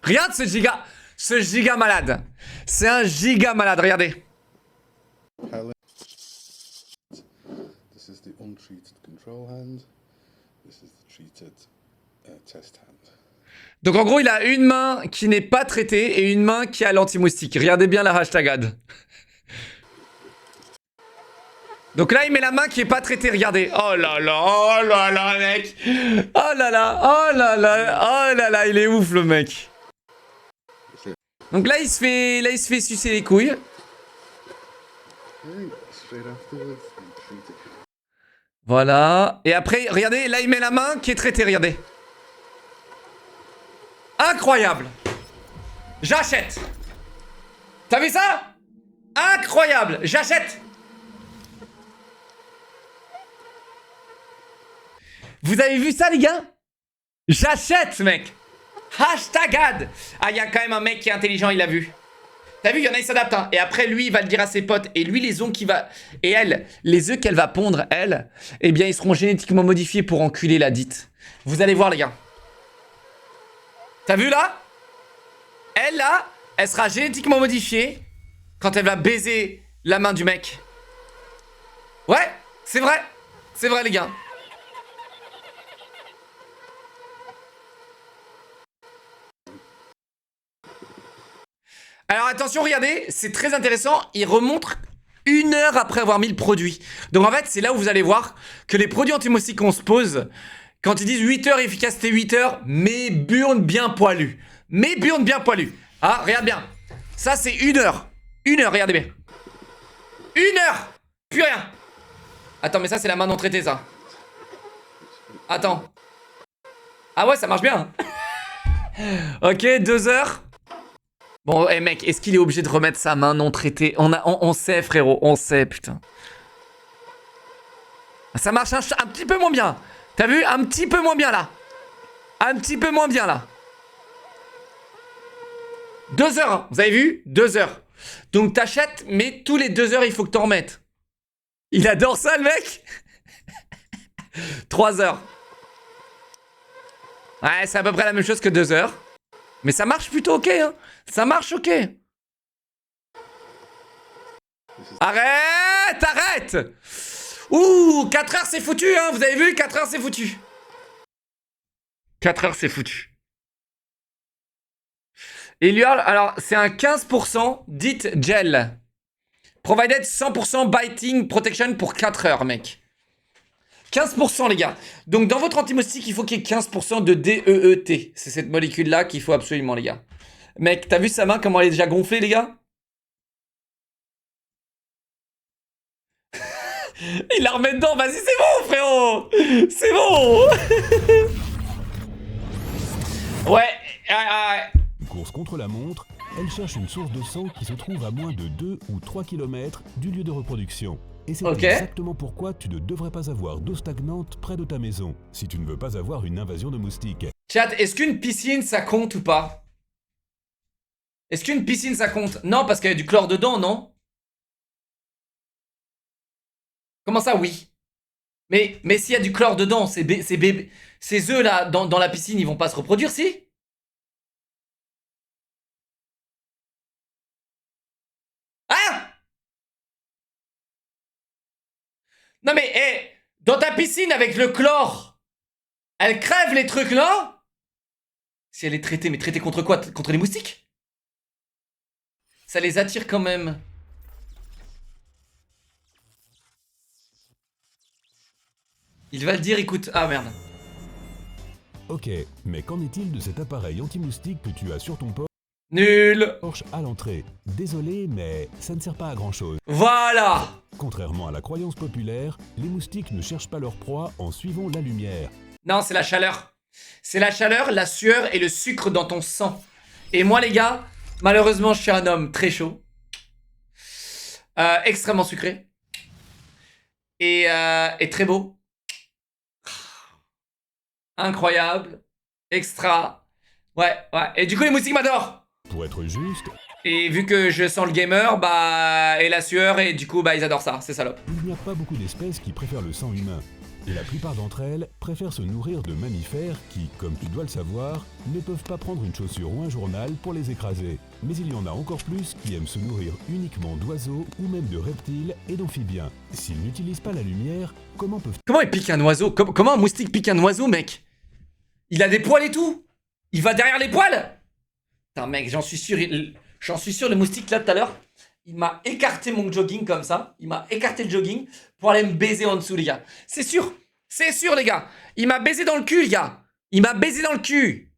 Regarde ce giga. ce giga malade. C'est un giga malade, regardez. Pellet. This is the untreated control hand. This is the treated test hand. Donc en gros, il a une main qui n'est pas traitée et une main qui a l'anti-moustique. Regardez bien la hashtagade. Donc là, il met la main qui est pas traitée, regardez. Oh là là, mec. Oh là là, oh là là, oh là là, il est ouf, le mec. Donc là, il se fait sucer les couilles. Okay, straight afterwards and treat it. Voilà. Et après, regardez, là, il met la main qui est traitée, regardez. Incroyable. J'achète. T'as vu ça? Incroyable. J'achète. Vous avez vu ça, les gars? J'achète, mec. Hashtagade. Ah, il y a quand même un mec qui est intelligent, il l'a vu. T'as vu, il y en a, il s'adapte. Hein. Et après, lui, il va le dire à ses potes. Et lui, les œufs qu'il va... Et elle, les œufs qu'elle va pondre, elle, eh bien, ils seront génétiquement modifiés pour enculer la dite. Vous allez voir, les gars. T'as vu, là? Elle, là, elle sera génétiquement modifiée quand elle va baiser la main du mec. Ouais, c'est vrai. C'est vrai, les gars. Alors attention, regardez, c'est très intéressant, il remonte 1 heure après avoir mis le produit. Donc en fait, c'est là où vous allez voir que les produits anti-moustiques qu'on se pose, quand ils disent 8 heures, efficacité 8 heures, mais burne bien poilu. Mais burne bien poilu. Ah, regarde bien. Ça, c'est 1 heure. 1 heure, regardez bien. 1 heure. Plus rien. Attends, mais ça, c'est la main non traitée, ça. Attends. Ah ouais, ça marche bien. Ok, 2 heures. Bon, hey mec, est-ce qu'il est obligé de remettre sa main non traitée? On sait, frérot, on sait, putain. Ça marche un petit peu moins bien. T'as vu? Un petit peu moins bien, là. Un petit peu moins bien, là. 2 heures, hein. Vous avez vu? 2 heures. Donc t'achètes, mais tous les 2 heures, il faut que t'en remettes. Il adore ça, le mec. 3 heures. Ouais, c'est à peu près la même chose que 2 heures. Mais ça marche plutôt ok, hein. Ça marche ok. Arrête, arrête. Ouh, 4 heures c'est foutu, hein. Vous avez vu, 4 heures c'est foutu. 4 heures c'est foutu. Et lui, alors, c'est un 15% dit gel. Provided 100% biting protection pour 4 heures, mec. 15% les gars. Donc dans votre anti-moustique, il faut qu'il y ait 15% de DEET. C'est cette molécule-là qu'il faut absolument, les gars. Mec, t'as vu sa main, comment elle est déjà gonflée, les gars? Il la remet dedans, vas-y, c'est bon, frérot. C'est bon. Ouais. Course contre la montre, elle cherche une source de sang qui se trouve à moins de 2 ou 3 km du lieu de reproduction. Et c'est exactement pourquoi tu ne devrais pas avoir d'eau stagnante près de ta maison, si tu ne veux pas avoir une invasion de moustiques. Chat, est-ce qu'une piscine, ça compte ou pas? Est-ce qu'une piscine, ça compte? Non, parce qu'il y a du chlore dedans, non? Comment ça, oui? Mais s'il y a du chlore dedans, ces œufs là, dans la piscine, ils vont pas se reproduire, si? Ah! Non mais, dans ta piscine avec le chlore, elle crève les trucs là? Si elle est traitée, mais traitée contre quoi? Contre les moustiques? Ça les attire quand même. Il va le dire, écoute. Ah merde. Ok, mais qu'en est-il de cet appareil anti-moustique que tu as sur ton Nul. Porsche à l'entrée? Désolé, mais ça ne sert pas à grand-chose. Voilà. Contrairement à la croyance populaire, les moustiques ne cherchent pas leur proie en suivant la lumière. Non, c'est la chaleur. C'est la chaleur, la sueur et le sucre dans ton sang. Et moi, les gars, malheureusement, je suis un homme très chaud. Extrêmement sucré. Et très beau. Incroyable. Extra. Ouais. Et du coup, les moustiques m'adorent. Pour être juste, Et vu que je sens le gamer, bah, et la sueur, et du coup, bah, ils adorent ça, c'est salope. il n'y a pas beaucoup d'espèces qui préfèrent le sang humain. Et la plupart d'entre elles préfèrent se nourrir de mammifères qui, comme tu dois le savoir, ne peuvent pas prendre une chaussure ou un journal pour les écraser. Mais il y en a encore plus qui aiment se nourrir uniquement d'oiseaux ou même de reptiles et d'amphibiens. S'ils n'utilisent pas la lumière, comment peuvent Comment il pique un oiseau? Comment un moustique pique un oiseau, mec? Il a des poils et tout. Il va derrière les poils. Putain, mec, j'en suis sûr, le moustique, là, tout à l'heure, il m'a écarté mon jogging comme ça. Il m'a écarté le jogging pour aller me baiser en dessous, les gars. C'est sûr, les gars. Il m'a baisé dans le cul, les gars. Il m'a baisé dans le cul.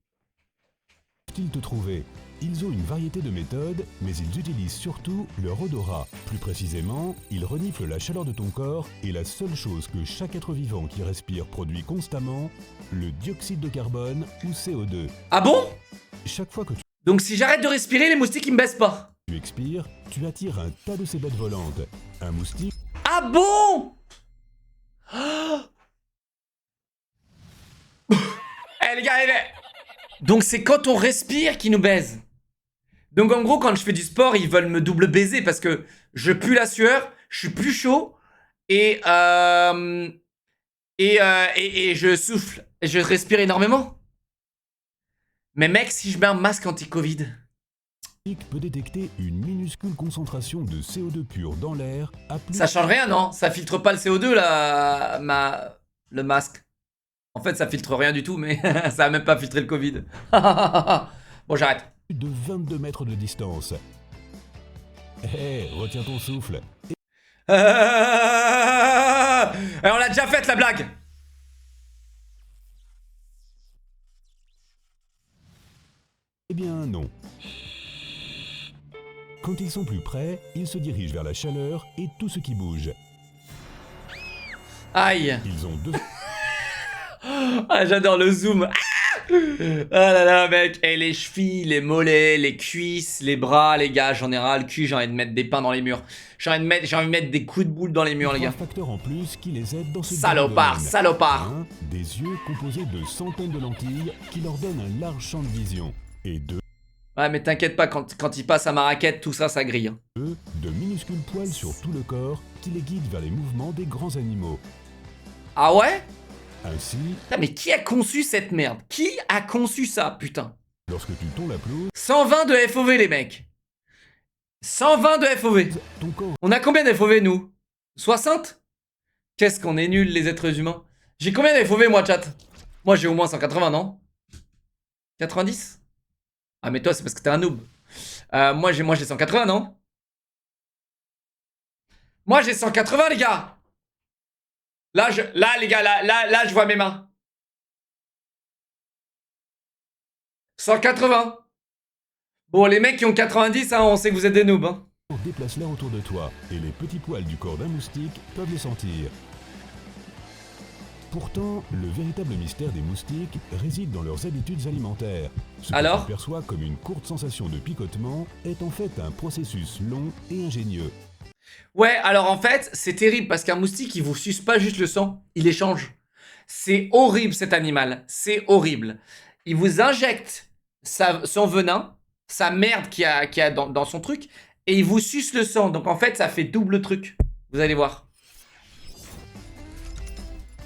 ils te trouver? Ils ont une variété de méthodes, mais ils utilisent surtout leur odorat. Plus précisément, ils reniflent la chaleur de ton corps et la seule chose que chaque être vivant qui respire produit constamment, le dioxyde de carbone ou CO2. Ah bon? Chaque fois que Donc si j'arrête de respirer, les moustiques, ils me baissent pas. tu expires, tu attires un tas de ces bêtes volantes. Un moustique, Ah bon? Eh les gars, donc c'est quand on respire qu'ils nous baisent. Donc en gros, quand je fais du sport, ils veulent me double baiser parce que je pue la sueur, je suis plus chaud et je souffle et je respire énormément. Mais mec, si je mets un masque anti-Covid... peut détecter une minuscule concentration de CO2 pur dans l'air à plus... Ça change rien, non? Ça filtre pas le CO2, là, le masque. En fait, ça filtre rien du tout, mais ça a même pas filtré le Covid. Bon, j'arrête. de 22 mètres de distance. Hé, retiens ton souffle. On l'a déjà faite, la blague. Eh bien non. Quand ils sont plus près, ils se dirigent vers la chaleur et tout ce qui bouge. Aïe. Ils ont deux... Ah, j'adore le zoom. Ah là là, mec. Et les chevilles, les mollets, les cuisses, les bras, les gars. J'en ai ras le cul, j'ai envie de mettre des pains dans les murs. J'ai envie de mettre des coups de boule dans les murs, les Trois gars. facteurs en plus qui les aident dans ce Salopard, domaine. salopard. 1. Des yeux composés de centaines de lentilles qui leur donnent un large champ de vision. Et 2. Ouais, mais t'inquiète pas, quand il passe à ma raquette, tout ça, ça grille. De minuscules poils sur tout le corps qui les guident vers les mouvements des grands animaux. Ah ouais? Ainsi, Putain, mais qui a conçu cette merde? Qui a conçu ça, putain? lorsque tu tombes la pelouse, 120 de FOV, les mecs. 120 de FOV. ton corps On a combien d'FOV, nous? 60? Qu'est-ce qu'on est nuls, les êtres humains. J'ai combien d'FOV, moi, chat? Moi, j'ai au moins 180, non? 90? Ah, mais toi, c'est parce que t'es un noob. Moi, j'ai 180, non? Moi, j'ai 180, les gars. Là, les gars, là, je vois mes mains. 180. Bon, les mecs qui ont 90, hein, on sait que vous êtes des noobs, hein. déplace l'air autour de toi et les petits poils du corps d'un moustique peuvent le sentir. Pourtant, le véritable mystère des moustiques réside dans leurs habitudes alimentaires. Ce que Alors tu perçois comme une courte sensation de picotement est en fait un processus long et ingénieux. Ouais, alors en fait, c'est terrible parce qu'un moustique, il vous suce pas juste le sang, il échange. C'est horrible cet animal, c'est horrible. Il vous injecte son venin, sa merde qu'il y a dans son truc, et il vous suce le sang. Donc en fait, ça fait double truc. Vous allez voir.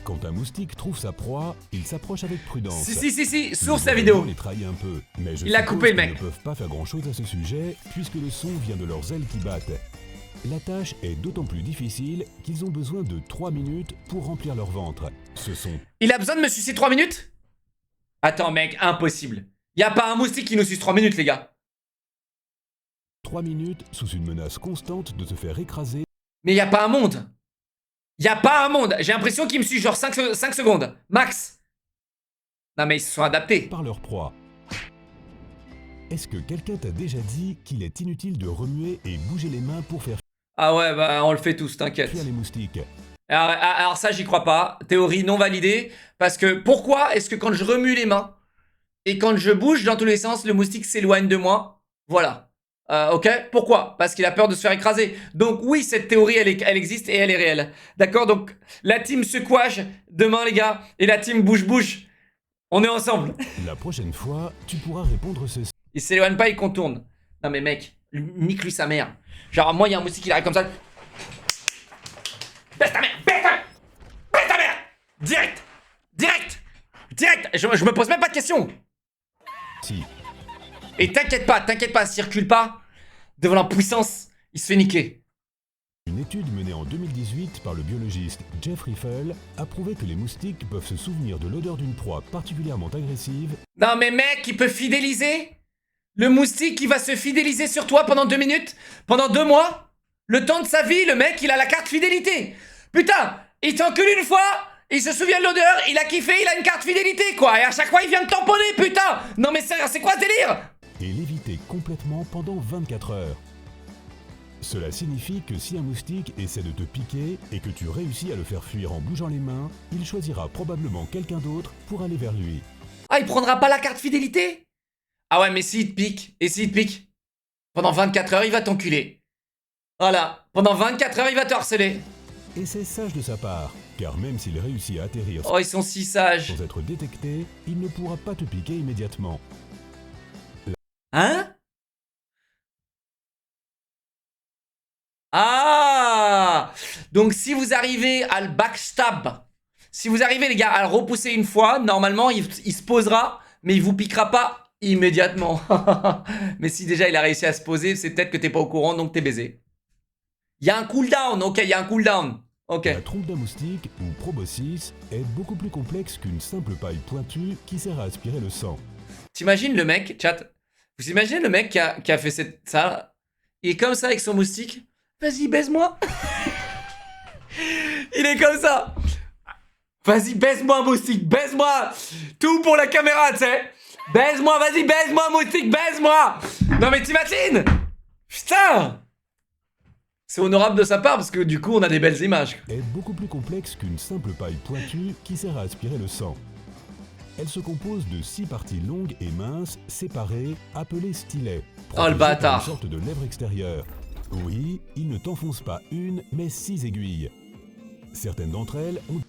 Quand un moustique trouve sa proie, il s'approche avec prudence. Si, source Le la vidéo. gouvernement les trahit un peu, mais je Il a suppose coupé le qu'ils mec. ne peuvent pas faire grand chose à ce sujet puisque le son vient de leurs ailes qui battent. La tâche est d'autant plus difficile qu'ils ont besoin de 3 minutes pour remplir leur ventre. Ce sont Il a besoin de me sucer 3 minutes? Attends mec, impossible. Y a pas un moustique qui nous suce 3 minutes les gars. 3 minutes sous une menace constante de se faire écraser Mais y a pas un monde. Y a pas un monde. J'ai l'impression qu'il me suit genre 5 secondes. Max. Non mais ils se sont adaptés. par leur proie. Est-ce que quelqu'un t'a déjà dit qu'il est inutile de remuer et bouger les mains pour faire Ah ouais, bah on le fait tous, t'inquiète. fuir les moustiques? Alors ça, j'y crois pas. Théorie non validée. Parce que pourquoi est-ce que quand je remue les mains et quand je bouge dans tous les sens, le moustique s'éloigne de moi? Voilà. Ok? Pourquoi? Parce qu'il a peur de se faire écraser. Donc oui, cette théorie, elle existe et elle est réelle. D'accord? Donc la team secouage demain, les gars, et la team bouge. On est ensemble. La prochaine fois, tu pourras répondre ceci. Il s'éloigne pas, il contourne. Non mais mec, nique-lui sa mère. Genre moi, il y a un moustique qui arrive comme ça. Baisse ta mère! Baisse ta mère! Baisse ta mère! Direct. Direct. Direct. Je me pose même pas de questions. Si. Et t'inquiète pas, circule pas devant la puissance, il se fait niquer. Une étude menée en 2018 par le biologiste Jeff Riffel a prouvé que les moustiques peuvent se souvenir de l'odeur d'une proie particulièrement agressive. Non mais mec, il peut fidéliser? Le moustique, il va se fidéliser sur toi pendant 2 minutes? Pendant 2 mois? Le temps de sa vie, le mec, il a la carte fidélité. Putain, il t'encule une fois, il se souvient de l'odeur, il a kiffé, il a une carte fidélité, quoi. Et à chaque fois, il vient de tamponner, putain. Non mais c'est quoi ce délire? Et l'éviter complètement pendant 24 heures. Cela signifie que si un moustique essaie de te piquer et que tu réussis à le faire fuir en bougeant les mains, il choisira probablement quelqu'un d'autre pour aller vers lui. Ah, il prendra pas la carte fidélité? Ah ouais, mais s'il te pique, et s'il te pique, pendant 24 heures, il va t'enculer. Voilà, pendant 24 heures, il va te harceler. Et c'est sage de sa part, car même s'il réussit à atterrir Oh, ils sont si sages. sans être détecté, il ne pourra pas te piquer immédiatement. Hein? Ah! Donc si vous arrivez à le backstab, si vous arrivez les gars à le repousser une fois, normalement il se posera, mais il vous piquera pas immédiatement. Mais si déjà il a réussi à se poser, c'est peut-être que t'es pas au courant, donc t'es baisé. Il y a un cooldown, ok, il y a un cooldown. Ok. La trompe d'un moustique, ou proboscis, est beaucoup plus complexe qu'une simple paille pointue qui sert à aspirer le sang. T'imagines le mec, chat, vous imaginez le mec qui a fait ça? Il est comme ça avec son moustique. Vas-y, baise-moi. Il est comme ça. Vas-y, baise-moi, moustique, baise-moi. Tout pour la caméra, tu sais. Baise-moi, vas-y, baise-moi, moustique, baise-moi. Non mais t'imagines? Putain. C'est honorable de sa part parce que du coup, on a des belles images. Est beaucoup plus complexe qu'une simple paille pointue qui sert à aspirer le sang. Elle se compose de 6 parties longues et minces, séparées, appelées stylets. Oh le protégées par bâtard. Une sorte de lèvre extérieure. Oui, il ne t'enfonce pas une, mais 6 aiguilles. Certaines d'entre elles ont...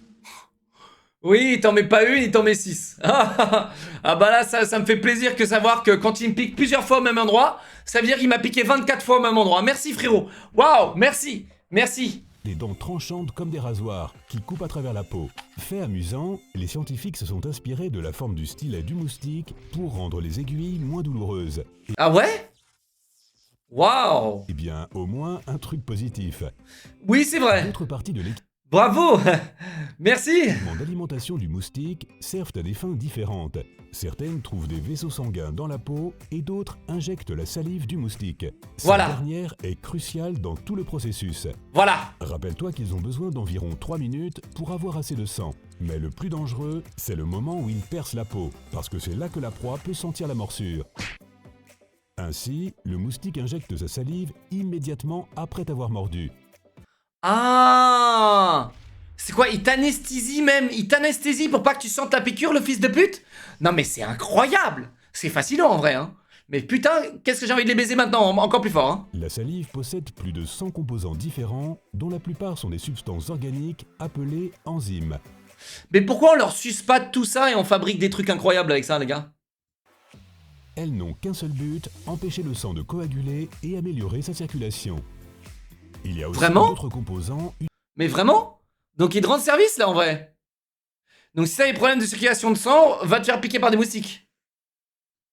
Oui, il t'en met pas une, il t'en met 6. Ah bah là, ça me fait plaisir que savoir que quand il me pique plusieurs fois au même endroit, ça veut dire qu'il m'a piqué 24 fois au même endroit. Merci frérot. Waouh, merci, merci. des dents tranchantes comme des rasoirs, qui coupent à travers la peau. Fait amusant, les scientifiques se sont inspirés de la forme du stylet du moustique pour rendre les aiguilles moins douloureuses. Ah ouais? Waouh. Eh bien, au moins un truc positif. Oui, c'est vrai. D'autres parties de Bravo. Merci. l'équipement d'alimentation du moustique servent à des fins différentes. Certaines trouvent des vaisseaux sanguins dans la peau et d'autres injectent la salive du moustique. Voilà. Cette dernière est cruciale dans tout le processus. Voilà. Rappelle-toi qu'ils ont besoin d'environ 3 minutes pour avoir assez de sang. Mais le plus dangereux, c'est le moment où ils percent la peau, parce que c'est là que la proie peut sentir la morsure. Ainsi, le moustique injecte sa salive immédiatement après t'avoir mordu. Ah. C'est quoi, il t'anesthésie même? Il t'anesthésie pour pas que tu sentes la piqûre, le fils de pute? Non mais c'est incroyable. C'est fascinant en vrai, hein. Mais putain, qu'est-ce que j'ai envie de les baiser maintenant, encore plus fort, hein. La salive possède plus de 100 composants différents, dont la plupart sont des substances organiques appelées enzymes. Mais pourquoi on leur suce pas tout ça et on fabrique des trucs incroyables avec ça, les gars? Elles n'ont qu'un seul but, empêcher le sang de coaguler et améliorer sa circulation. Il y a aussi Vraiment d'autres composants Mais vraiment? Donc ils te rendent service là en vrai? Donc si t'as des problèmes de circulation de sang, va te faire piquer par des moustiques.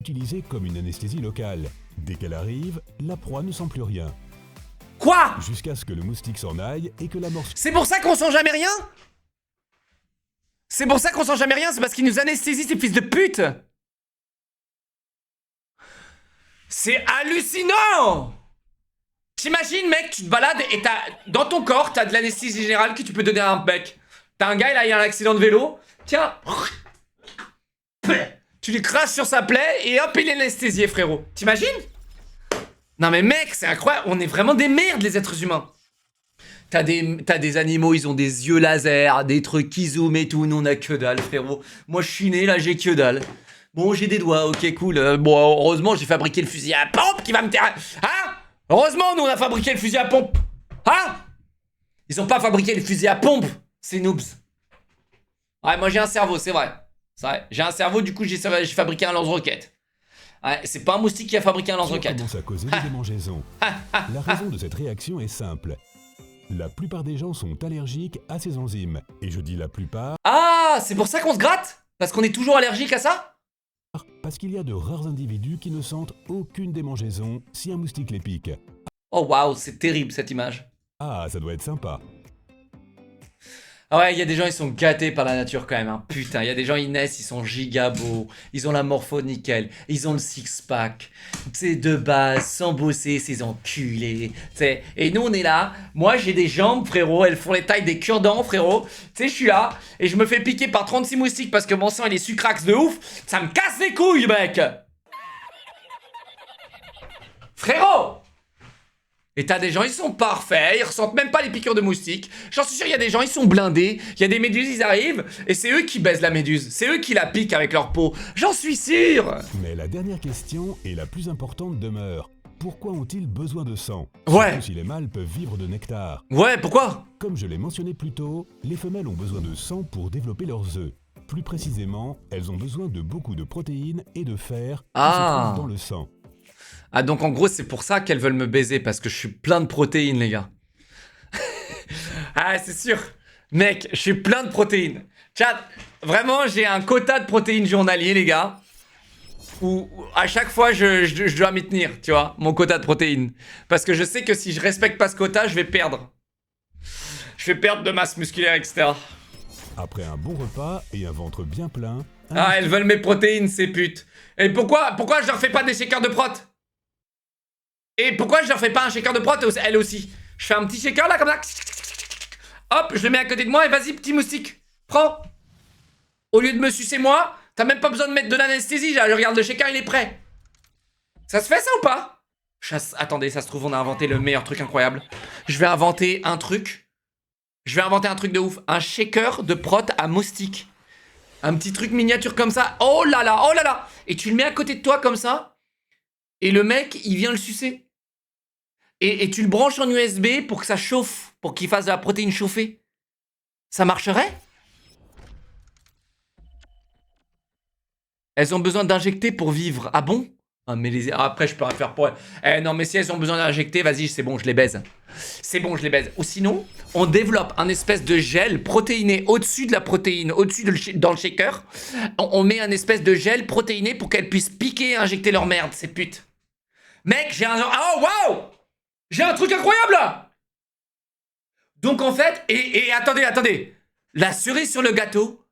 utilisés comme une anesthésie locale. Dès qu'elle arrive, la proie ne sent plus rien. Quoi? Jusqu'à ce que le moustique s'en aille et que la morsure C'est pour ça qu'on sent jamais rien? C'est pour ça qu'on sent jamais rien, c'est parce qu'ils nous anesthésient ces fils de pute. C'est hallucinant! T'imagines mec, tu te balades et dans ton corps, t'as de l'anesthésie générale que tu peux donner à un mec. T'as un gars, il a un accident de vélo, tiens, tu lui crasses sur sa plaie et hop, il est anesthésié frérot. T'imagines? Non mais mec, c'est incroyable, on est vraiment des merdes les êtres humains. T'as des animaux, ils ont des yeux laser, des trucs qui zooment et tout, nous on a que dalle frérot. Moi je suis né là, j'ai que dalle. Bon, j'ai des doigts, ok cool. Bon, heureusement j'ai fabriqué le fusil à pompe qui va me terrer. Hein? Heureusement nous on a fabriqué le fusil à pompe. Hein? Ils ont pas fabriqué le fusil à pompe, ces noobs. Ouais, moi j'ai un cerveau, c'est vrai. C'est vrai, j'ai un cerveau, du coup j'ai fabriqué un lance-roquette. Ouais, c'est pas un moustique qui a fabriqué un lance-roquette. commence à causer des démangeaisons. La raison de cette réaction est simple. La plupart des gens sont allergiques à ces enzymes. Et je dis la plupart, Ah! Ah, c'est pour ça qu'on se gratte? Parce qu'on est toujours allergique à ça? Parce qu'il y a de rares individus qui ne sentent aucune démangeaison si un moustique les pique. Oh waouh, c'est terrible cette image. Ah, ça doit être sympa. Ah ouais, il y a des gens, ils sont gâtés par la nature quand même, hein. Putain, il y a des gens, ils naissent, ils sont giga beaux, ils ont la morpho nickel, ils ont le six-pack, tu sais, de base, sans bosser, ces enculés, tu sais. Et nous, on est là, moi, j'ai des jambes, frérot, elles font les tailles des cure-dents, frérot. Tu sais, je suis là, et je me fais piquer par 36 moustiques parce que mon sang, il est sucrax de ouf, ça me casse les couilles, mec. Frérot! Et t'as des gens, ils sont parfaits, ils ressentent même pas les piqûres de moustiques. J'en suis sûr, il y a des gens, ils sont blindés. Il y a des méduses, ils arrivent, et c'est eux qui baisent la méduse. C'est eux qui la piquent avec leur peau. J'en suis sûr. Mais la dernière question et la plus importante demeure. Pourquoi ont-ils besoin de sang? Ouais. Surtout si les mâles peuvent vivre de nectar. Ouais, pourquoi? Comme je l'ai mentionné plus tôt, les femelles ont besoin de sang pour développer leurs œufs. Plus précisément, elles ont besoin de beaucoup de protéines et de fer qui se trouvent dans le sang. Ah, donc en gros, c'est pour ça qu'elles veulent me baiser, parce que je suis plein de protéines, les gars. Ah, c'est sûr. Mec, je suis plein de protéines. Chat, vraiment, j'ai un quota de protéines journalier, les gars. Où à chaque fois, je dois m'y tenir, tu vois, mon quota de protéines. Parce que je sais que si je respecte pas ce quota, je vais perdre. Je vais perdre de masse musculaire, etc. Après un bon repas et un ventre bien plein... Ah, elles veulent mes protéines, ces putes. Et pourquoi je leur fais pas des shakers de prot? Et pourquoi je leur fais pas un shaker de prot, elle aussi? Je fais un petit shaker là, comme ça. Hop, je le mets à côté de moi et vas-y, petit moustique. Prends. Au lieu de me sucer moi, t'as même pas besoin de mettre de l'anesthésie. Je regarde le shaker, il est prêt. Ça se fait ça ou pas? Attendez, ça se trouve, on a inventé le meilleur truc incroyable. Je vais inventer un truc. Je vais inventer un truc de ouf. Un shaker de prot à moustique. Un petit truc miniature comme ça. Oh là là, oh là là. Et tu le mets à côté de toi comme ça. Et le mec, il vient le sucer. Et tu le branches en USB pour que ça chauffe, pour qu'il fasse de la protéine chauffée. Ça marcherait? Elles ont besoin d'injecter pour vivre. Ah bon? Ah, mais après, je peux rien faire pour elles. Eh non, mais si elles ont besoin d'injecter, vas-y, c'est bon, je les baise. C'est bon, je les baise. Ou sinon, on développe un espèce de gel protéiné au-dessus de la protéine, dans le shaker. On met un espèce de gel protéiné pour qu'elles puissent piquer et injecter leur merde, ces putes. Mec, j'ai un... Oh, waouh! J'ai un truc incroyable là! Donc en fait, et attendez. La cerise sur le gâteau,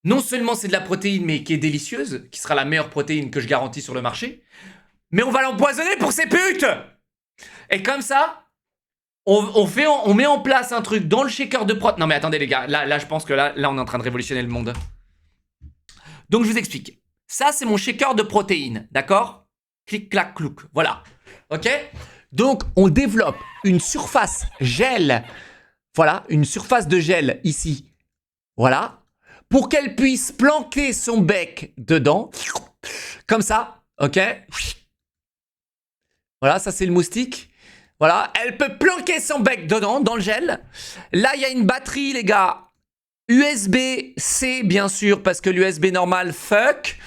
non seulement c'est de la protéine, mais qui est délicieuse, qui sera la meilleure protéine que je garantis sur le marché, mais on va l'empoisonner pour ces putes! Et comme ça, on met en place un truc dans le shaker de prot. Non mais attendez les gars, là je pense que là on est en train de révolutionner le monde. Donc je vous explique. Ça c'est mon shaker de protéines, d'accord? Clic, clac, clouc, voilà. Ok? Donc, on développe une surface gel. Voilà, une surface de gel ici. Voilà. Pour qu'elle puisse planquer son bec dedans. Comme ça. Ok? Voilà, ça c'est le moustique. Voilà, elle peut planquer son bec dedans, dans le gel. Là, il y a une batterie, les gars. USB-C, bien sûr, parce que l'USB normal, fuck.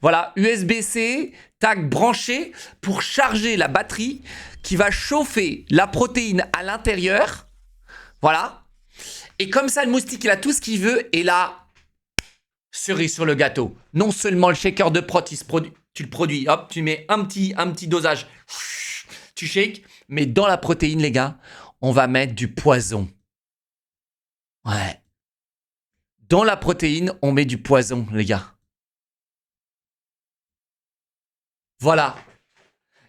Voilà, USB-C, tac, branché pour charger la batterie qui va chauffer la protéine à l'intérieur. Voilà. Et comme ça, le moustique, il a tout ce qu'il veut. Et là, cerise sur le gâteau. Non seulement le shaker de prot, tu le produis. Hop, tu mets un petit dosage. Tu shakes. Mais dans la protéine, les gars, on va mettre du poison. Ouais. Dans la protéine, on met du poison, les gars. Voilà.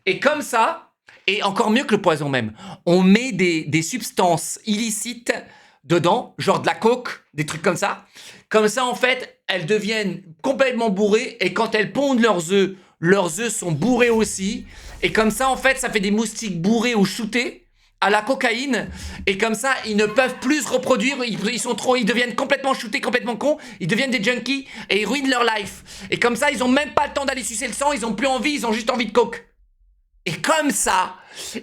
Et comme ça, et encore mieux que le poison même, on met des substances illicites dedans, genre de la coke, des trucs comme ça. Comme ça, en fait, elles deviennent complètement bourrées et quand elles pondent leurs œufs sont bourrés aussi. Et comme ça, en fait, ça fait des moustiques bourrés ou shootés à la cocaïne. Et comme ça, ils ne peuvent plus se reproduire. Ils deviennent complètement shootés, complètement cons. Ils deviennent des junkies et ils ruinent leur life. Et comme ça, ils ont même pas le temps d'aller sucer le sang. Ils ont plus envie, ils ont juste envie de coke. Et comme ça,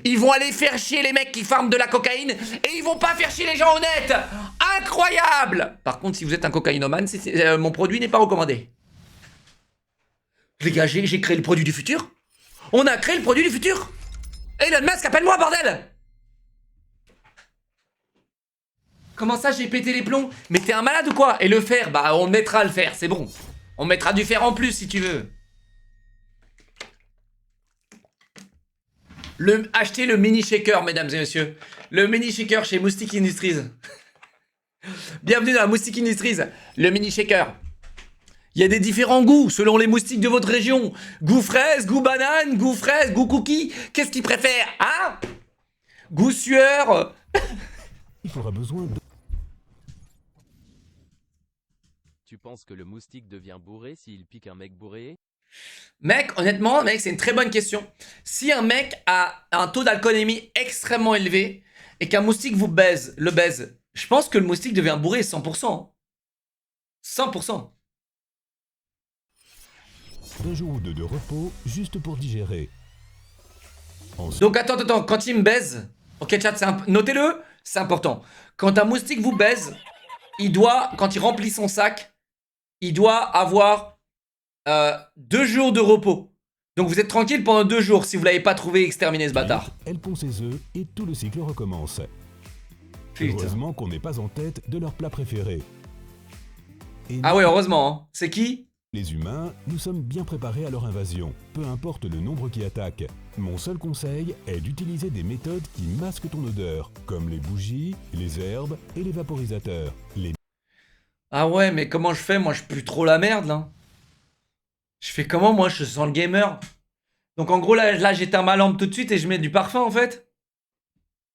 ils vont aller faire chier les mecs qui farment de la cocaïne et ils vont pas faire chier les gens honnêtes. Incroyable! Par contre, si vous êtes un cocaïnomane, mon produit n'est pas recommandé. Les gars, j'ai créé le produit du futur. On a créé le produit du futur. Elon Musk, appelle-moi, bordel! Comment ça j'ai pété les plombs? Mais t'es un malade ou quoi? Et le fer, bah on mettra le fer, c'est bon. On mettra du fer en plus si tu veux. Achetez le mini shaker, mesdames et messieurs. Le mini shaker chez Moustique Industries. Bienvenue dans la Moustique Industries. Le mini shaker. Il y a des différents goûts selon les moustiques de votre région. Goût fraise, goût banane, goût fraise, goût cookie. Qu'est-ce qu'ils préfèrent? Hein? Goût sueur. Il faudra besoin de... Tu penses que le moustique devient bourré s'il pique un mec bourré? Mec, honnêtement, mec, c'est une très bonne question. Si un mec a un taux d'alcoolémie extrêmement élevé et qu'un moustique vous baise, je pense que le moustique devient bourré 100%. 100%. d'un jour ou deux de repos juste pour digérer. Ensuite, Donc attends, quand il me baise, ok chat, notez-le, c'est important. Quand un moustique vous baise, il doit, quand il remplit son sac, il doit avoir 2 jours de repos. Donc vous êtes tranquille pendant 2 jours. Si vous l'avez pas trouvé, exterminez ce bâtard. elle pond ses œufs et tout le cycle recommence. Putain. Heureusement qu'on n'est pas en tête de leur plat préféré. Et Ah nous, ouais, heureusement. Hein. C'est qui? les humains, nous sommes bien préparés à leur invasion, peu importe le nombre qui attaque. Mon seul conseil est d'utiliser des méthodes qui masquent ton odeur, comme les bougies, les herbes et les vaporisateurs. Les Ah ouais, mais comment je fais? Moi, je pue trop la merde, là. Je fais comment, moi? Je sens le gamer. Donc, en gros, là j'éteins ma lampe tout de suite et je mets du parfum, en fait.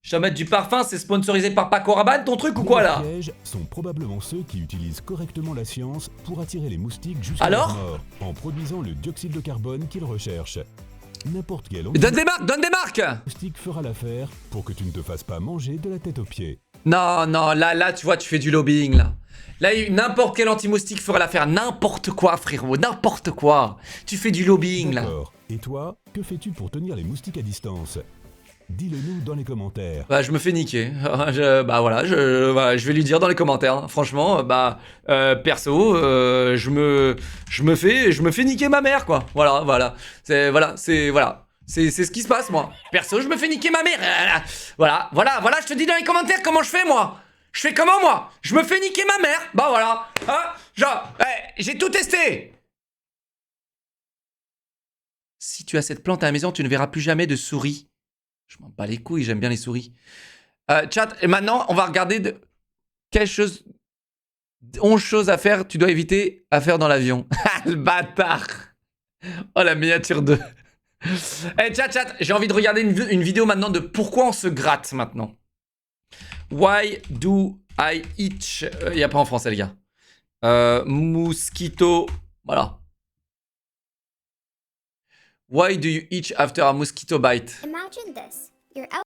Je dois mettre du parfum, c'est sponsorisé par Paco Rabanne, ton truc ou quoi, là? Les pièges sont probablement ceux qui utilisent correctement la science pour attirer les moustiques jusqu'à Alors leur mort, en produisant le dioxyde de carbone qu'ils recherchent. N'importe quel Donne des marques! moustique fera l'affaire pour que tu ne te fasses pas manger de la tête aux pieds. Non, là, tu vois, tu fais du lobbying, là. Là, n'importe quel anti-moustique fera l'affaire. N'importe quoi, frérot, n'importe quoi. Tu fais du lobbying, là. D'accord. Et toi, que fais-tu pour tenir les moustiques à distance? Dis-le nous dans les commentaires. Bah, je me fais niquer. Je vais lui dire dans les commentaires. Hein. Franchement, perso, je me fais niquer ma mère, quoi. Voilà. C'est ce qui se passe, moi. Perso, je me fais niquer ma mère. Voilà, je te dis dans les commentaires comment je fais, moi. Je fais comment, moi? Je me fais niquer ma mère. Bah voilà. Hein? Genre, j'ai tout testé. Si tu as cette plante à la maison, tu ne verras plus jamais de souris. Je m'en bats les couilles, j'aime bien les souris. Chat, et maintenant, on va regarder quelle chose... 11 choses à faire, tu dois éviter à faire dans l'avion. Le bâtard. Oh, la miniature de... chat, j'ai envie de regarder une vidéo maintenant de pourquoi on se gratte maintenant. Why do I itch? Il n'y a pas en français, les gars. Mosquito... Voilà. Why do you itch after a mosquito bite? Imagine this. You're out.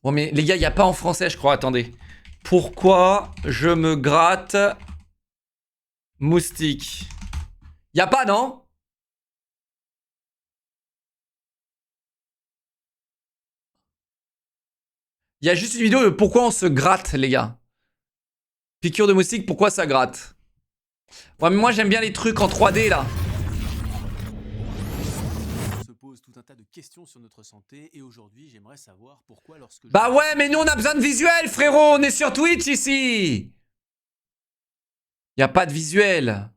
Bon, mais les gars, il n'y a pas en français, je crois. Attendez. Pourquoi je me gratte moustique? Il n'y a pas, non? Il y a juste une vidéo de pourquoi on se gratte, les gars. Piqûre de moustique, pourquoi ça gratte? Ouais, mais moi j'aime bien les trucs en 3D là. Se pose tout un tas de questions sur notre santé et aujourd'hui j'aimerais savoir pourquoi lorsque Bah ouais, mais nous on a besoin de visuel, frérot. On est sur Twitch ici. Y a pas de visuel.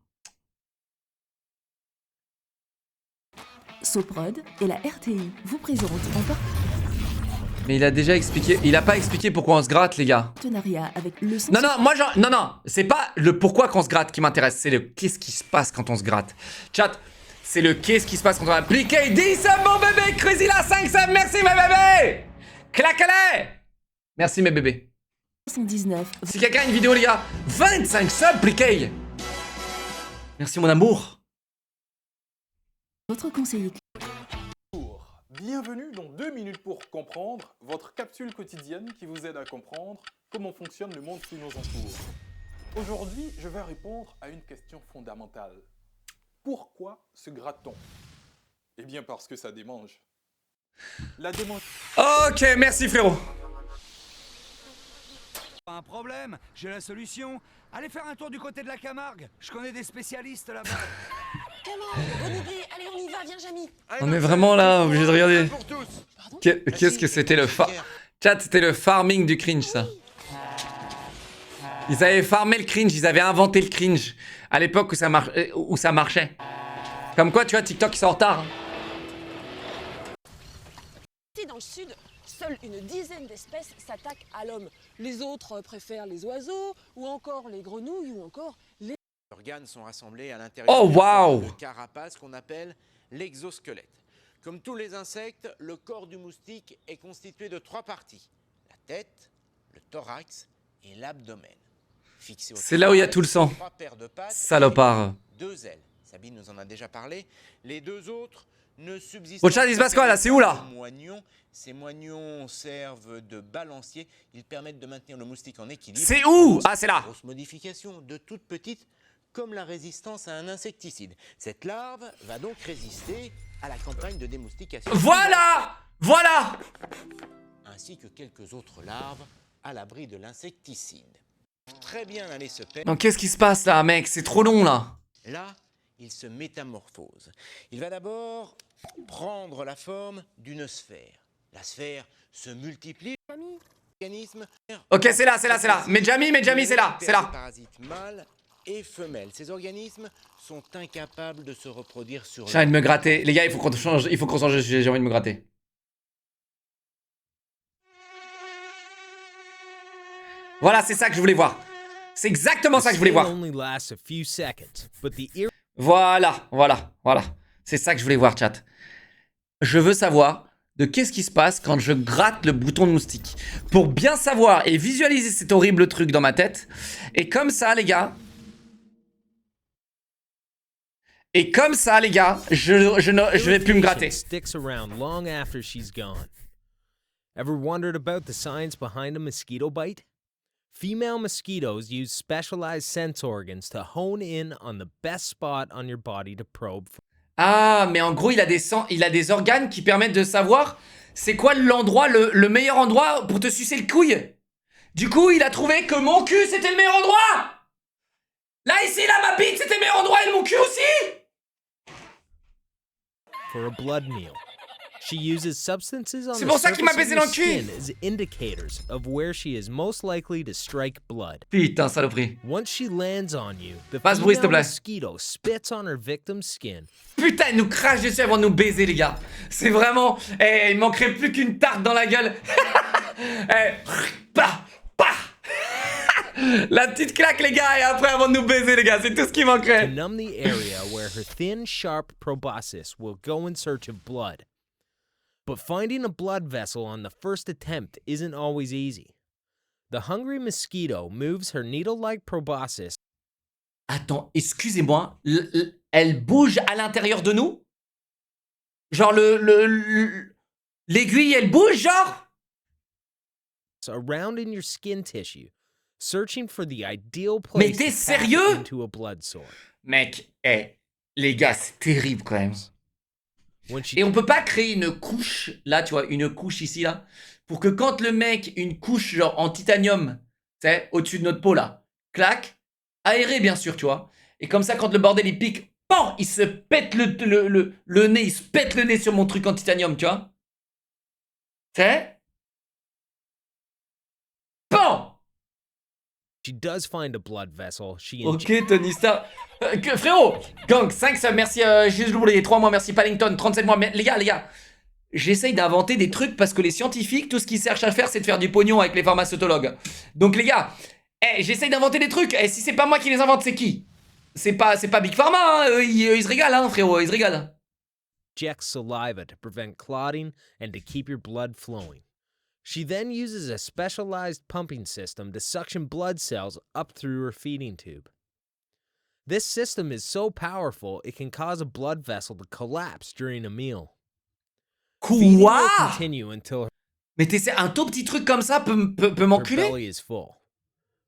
Soprod et la RTI vous présentent en Mais il a déjà expliqué. Il a pas expliqué pourquoi on se gratte, les gars. partenariat avec le Non, moi genre. Non. C'est pas le pourquoi qu'on se gratte qui m'intéresse. C'est le qu'est-ce qui se passe quand on se gratte. Chat, c'est le qu'est-ce qui se passe quand on a appliqué 10 subs, mon bébé. Crazy la 5 subs. Merci, mes bébés. Claquez-les. Merci, mes bébés. 119. Si quelqu'un a une vidéo, les gars, 25 subs, pliquez. Merci, mon amour. Votre conseiller. Bienvenue dans 2 minutes pour comprendre, votre capsule quotidienne qui vous aide à comprendre comment fonctionne le monde qui nous entoure. Aujourd'hui, je vais répondre à une question fondamentale. Pourquoi se gratte-t-on? Eh bien parce que ça démange. La démange... Ok, merci, frérot. Pas un problème, j'ai la solution. Allez faire un tour du côté de la Camargue. Je connais des spécialistes là-bas. Camargue, bonne idée. Allez, on y va, viens, Jamy. On est vraiment là, obligé de regarder. Qu'est-ce que c'était le Chat, c'était le farming du cringe, ça. Ils avaient farmé le cringe, ils avaient inventé le cringe. À l'époque où ça marchait. Comme quoi, tu vois, TikTok, ils sont en retard. Hein. Dans le sud, seule une dizaine d'espèces s'attaquent à l'homme. Les autres préfèrent les oiseaux, ou encore les grenouilles, ou encore les... Les organes sont rassemblés à l'intérieur Oh, waouh! de carapace qu'on appelle l'exosquelette. Comme tous les insectes, le corps du moustique est constitué de 3 parties. La tête, le thorax et l'abdomen. C'est là où il y a tout le sang. 3 paires de pattes, Salopard. 2 ailes. Sabine nous en a déjà parlé. Les 2 autres ne subsistent Au chat, il se passe quoi là? C'est où là? Ces moignons servent de balancier. Ils permettent de maintenir le moustique en équilibre. C'est où? Ah, c'est là. Grosse modification de toute petite, comme la résistance à un insecticide. Cette larve va donc résister à la campagne de démoustication. Voilà! Voilà! Ainsi que quelques autres larves à l'abri de l'insecticide. Très bien aller se perdre. Donc qu'est-ce qui se passe là, mec? C'est trop long là. Là, il se métamorphose. Il va d'abord prendre la forme d'une sphère. La sphère se multiplie. Ok, c'est là. Mais Jamie, c'est là. Des parasites mâles et femelles. Ces organismes sont incapables de se reproduire sur. J'ai envie de me gratter. Les gars, il faut qu'on change de sujet. J'ai envie de me gratter. Voilà, c'est ça que je voulais voir. C'est exactement ça que je voulais voir. Voilà. C'est ça que je voulais voir, chat. Je veux savoir de qu'est-ce qui se passe quand je gratte le bouton de moustique. Pour bien savoir et visualiser cet horrible truc dans ma tête. Et comme ça, les gars, je vais plus me gratter. Ever wondered about the science behind a mosquito bite? Female mosquitoes use specialized sense organs to hone in on the best spot on your body to probe for. Ah, mais en gros, il a des organes qui permettent de savoir c'est quoi l'endroit, le meilleur endroit pour te sucer le couille. Du coup, il a trouvé que mon cul, c'était le meilleur endroit. Là, ici, là, ma bite, c'était le meilleur endroit et mon cul aussi. For a blood meal. She uses substances on C'est the pour ça qu'il m'a surface baisé of dans your le cul. skin as indicators of where she is most likely to strike blood. Putain, saloperie. Once she lands on you, the Passe bruit, s'il te female plaît. mosquito spits on her victim's skin. Putain, il nous crache dessus avant de nous baiser, les gars. C'est vraiment... Eh, il manquerait plus qu'une tarte dans la gueule. La petite claque, les gars, et après avant de nous baiser, les gars. C'est tout ce qui manquerait. To numb the area where her thin, sharp proboscis will go in search of blood. But finding a blood vessel on the first attempt isn't always easy. The hungry mosquito moves her needle-like proboscis. Attends, excusez-moi. Elle bouge à l'intérieur de nous? Genre l'aiguille, elle bouge, genre? Around in your skin tissue, searching for the ideal Mais place t'es to tap sérieux? into a blood sore. Mec, les gars, c'est terrible quand même. Et on peut pas créer une couche, là, tu vois, une couche ici, là, pour que quand le mec, une couche genre en titanium, tu sais, au-dessus de notre peau, là, claque, aéré, bien sûr, tu vois. Et comme ça, quand le bordel, il pique, pan, il se pète le nez, il se pète le nez sur mon truc en titanium, tu vois. Tu sais? Pan! She does find a blood vessel. She Ok, Tony Stark. Frérot, gang, 5 subs, merci Juste 3 mois, merci Paddington, 37 mois. Mais, les gars, j'essaye d'inventer des trucs parce que les scientifiques, tout ce qu'ils cherchent à faire, c'est de faire du pognon avec les pharmaceutologues. Donc, les gars, j'essaye d'inventer des trucs. Et si c'est pas moi qui les invente, c'est qui? C'est pas Big Pharma, hein. Ils se régalent, hein, frérot, ils se régalent. Injects saliva to prevent clotting and to keep your blood flowing. She then uses a specialized pumping system to suction blood cells up through her feeding tube. This system is so powerful it can cause a blood vessel to collapse during a meal. Feeding will continue until Mais un tout petit truc comme ça peut her m'enculer? belly is full,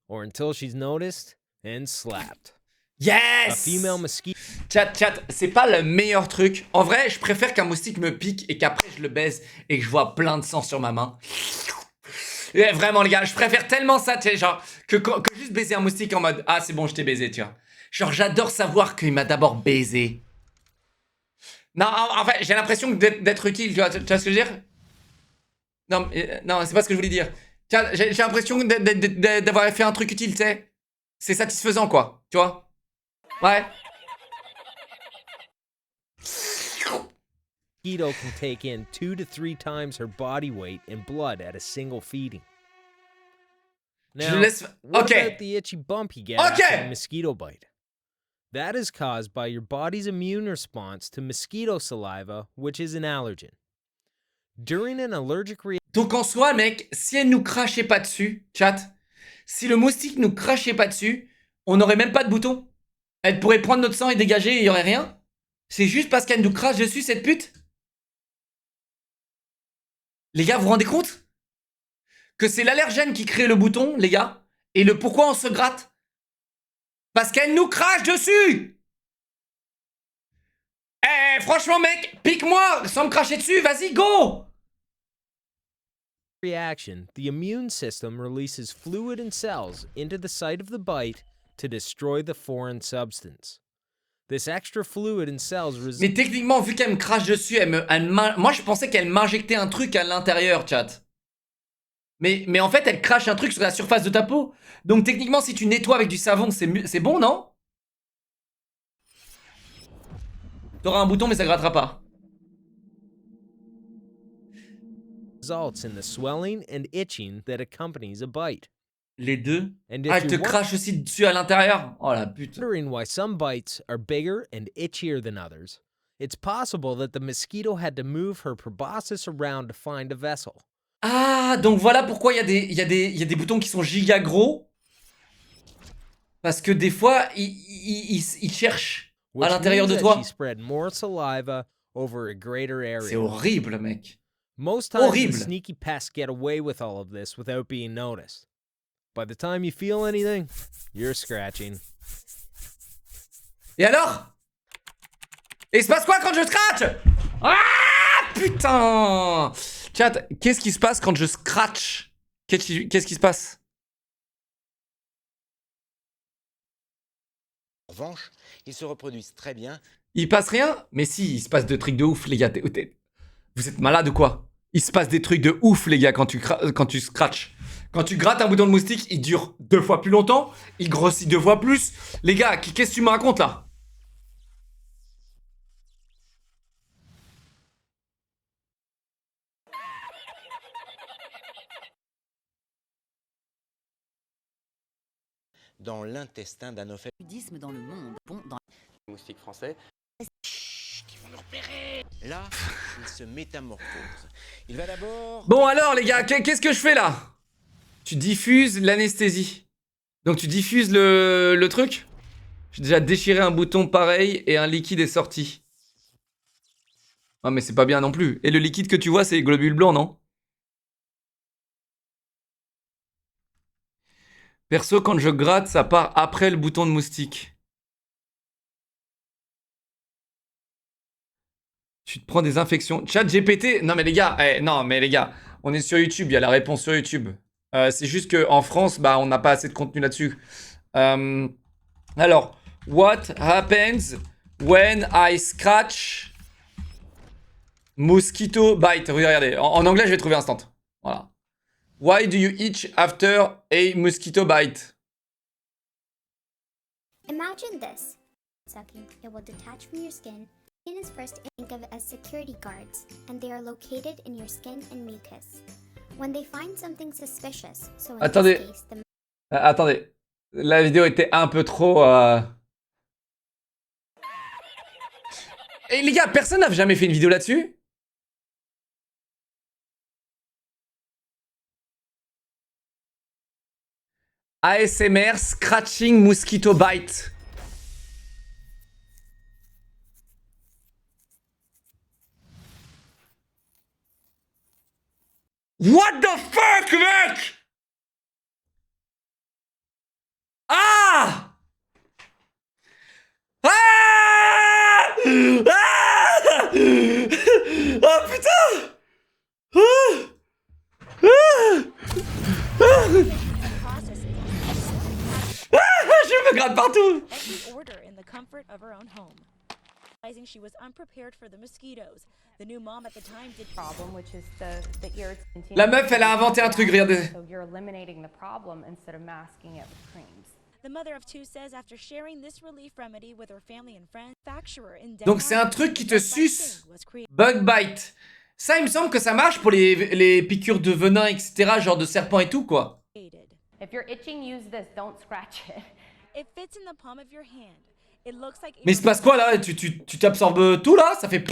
or until she's noticed and slapped. Yes! A female mosquito. Chat, c'est pas le meilleur truc. En vrai, je préfère qu'un moustique me pique et qu'après je le baise et que je vois plein de sang sur ma main. Et vraiment, les gars, je préfère tellement ça, tu sais, genre, que juste baiser un moustique en mode ah, c'est bon, je t'ai baisé, tu vois. Genre, j'adore savoir qu'il m'a d'abord baisé. Non, en fait, j'ai l'impression d'être utile, tu vois ce que je veux dire? Non, non, c'est pas ce que je voulais dire. Tiens, j'ai l'impression d'avoir fait un truc utile, tu sais. C'est satisfaisant, quoi. Tu vois? Ouais. Mosquito can take in 2 to 3 times her body weight in blood at a single feeding. Je Now, laisse... what Ok. about the itchy bump you get after a mosquito bite? That is caused by your body's immune response to mosquito saliva, which is an allergen. During an allergic reaction... Donc en soi, mec, si elle nous crachait pas dessus, chat, si le moustique nous crachait pas dessus, on n'aurait même pas de bouton. Elle pourrait prendre notre sang et dégager et il y aurait rien. C'est juste parce qu'elle nous crache dessus, cette pute. Les gars, vous vous rendez compte? Que c'est l'allergène qui crée le bouton, les gars. Et le pourquoi on se gratte? Parce qu'elle nous crache dessus. Eh, franchement, mec, pique-moi sans me cracher dessus, vas-y, go! reaction, the immune system releases fluid and cells into the site of the bite to destroy the foreign substance. This extra fluid and cells Mais techniquement, vu qu'elle me crache dessus, moi je pensais qu'elle m'injectait un truc à l'intérieur, chat. Mais en fait, elle crache un truc sur la surface de ta peau. Donc techniquement, si tu nettoies avec du savon, c'est bon, non? T'auras un bouton, mais ça grattera pas. Results in the swelling and itching that accompanies a bite. Les deux? Ah, elle te crache aussi dessus à l'intérieur? Oh la pute. Wondering why some bites are bigger and itchier than others, it's possible that the mosquito had to move her proboscis around to find a vessel. Ah, donc voilà pourquoi il y a des boutons qui sont giga gros. Parce que des fois, ils cherchent à l'intérieur de toi. C'est horrible, mec. Most times the sneaky pests get away with all of this without being noticed. By the time you feel anything, you're scratching. Et alors? Et il se passe quoi quand je scratch? Ah, putain! Chat, qu'est-ce qui se passe quand je scratch? Qu'est-ce qui se passe? En revanche, ils se reproduisent très bien. Il passe rien? Mais si, il se passe des trucs de ouf, les gars. Vous êtes malades ou quoi? Il se passe des trucs de ouf, les gars, quand tu scratches. Quand tu grattes un bouton de moustique, il dure 2 fois plus longtemps. Il grossit 2 fois plus. Les gars, qu'est-ce que tu me racontes là? Dans l'intestin d'Anophèle. Dans le monde. Bon, dans Les moustiques français. Chut, ils vont nous repérer. Là, il se métamorphose. Il va d'abord... Bon alors les gars, qu'est-ce que je fais là? Tu diffuses l'anesthésie. Donc tu diffuses le truc. J'ai déjà déchiré un bouton pareil et un liquide est sorti. Ah mais c'est pas bien non plus. Et le liquide que tu vois c'est les globules blancs, non? Perso, quand je gratte, ça part après le bouton de moustique. Tu te prends des infections. Chat GPT. Non mais les gars, on est sur YouTube, il y a la réponse sur YouTube. C'est juste qu'en France, bah, on n'a pas assez de contenu là-dessus. Alors, what happens when I scratch mosquito bite? Regardez, en anglais, je vais trouver instant. Voilà. Why do you itch after a mosquito bite? Imagine this. Sucking, it will detach from your skin. Skin is first think of as security guards, and they are located in your skin and mucus. When they find something suspicious, so in Attendez. this case, the Attendez. La vidéo était un peu trop... Et les gars, personne n'a jamais fait une vidéo là-dessus? ASMR Scratching Mosquito Bite. What the fuck, mec? Ah! Ah! Ah! Oh putain! Ah! Ah! Ah! Je me gratte partout. realizing she was unprepared for the mosquitoes. The new mom at the time did problem, which is the irritant. La meuf, elle a inventé un truc, regardez. So you're eliminating the problem instead of masking it with creams. The mother of two says after sharing this relief remedy with her family and friends, manufacturer in Donc c'est un truc qui te suce. Bug bite. Ça, il me semble que ça marche pour les piqûres de venin, etc. Genre de serpent et tout, quoi. If you're itching, use this. Don't scratch it. It fits in the palm of your hand. It looks like Mais il se passe quoi là? Tu t'absorbes tout là? Ça fait...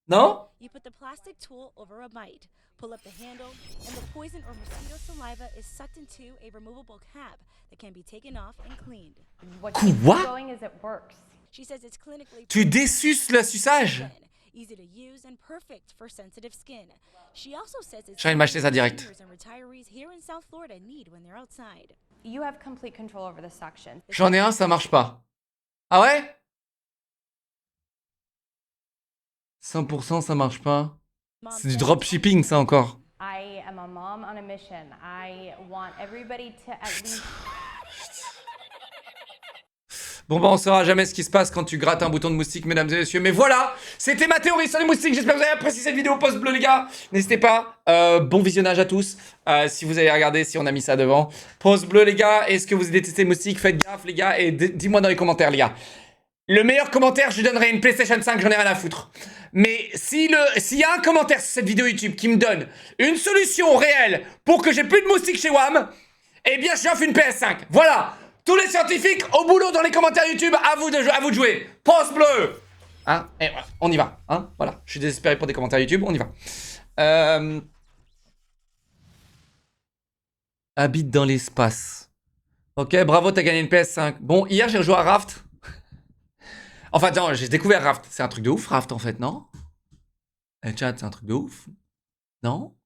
Non? You put the plastic tool over a mite, pull up the handle, and the poison or mosquito saliva is sucked into a removable cap that can be taken off and cleaned. What keeps What? it going is it works. She says it's clinically Tu désuces le suçage? easy to use and perfect for sensitive skin. She also says it's J'ai m'acheter ça direct. seniors and retirees here in South Florida need when they're outside. You have complete control over the suction. J'en ai un, ça marche pas. Ah ouais? 100% ça marche pas. C'est du dropshipping ça encore. I am a mom on a mission. I want everybody to at least. Bon bah on saura jamais ce qui se passe quand tu grattes un bouton de moustique, mesdames et messieurs. Mais voilà, c'était ma théorie sur les moustiques. J'espère que vous avez apprécié cette vidéo pouce bleu les gars. N'hésitez pas, bon visionnage à tous. Si vous avez regardé, si on a mis ça devant. Pouce bleu les gars, est-ce que vous détestez les moustiques? Faites gaffe les gars et dis-moi dans les commentaires les gars. Le meilleur commentaire, je lui donnerai une PlayStation 5, j'en ai rien à foutre. Mais s'il y a un commentaire sur cette vidéo YouTube qui me donne une solution réelle pour que j'ai plus de moustiques chez WAM, eh bien je lui offre une PS5. Voilà. Tous les scientifiques au boulot dans les commentaires YouTube, à vous de jouer. Pouce bleu. Hein? Et voilà, on y va. Hein? Voilà, je suis désespéré pour des commentaires YouTube, on y va. Habite dans l'espace. Ok, bravo, t'as gagné une PS5. Bon, hier j'ai joué à Raft. Enfin, attends, j'ai découvert Raft. C'est un truc de ouf, Raft, en fait, non? Chat, c'est un truc de ouf. Non?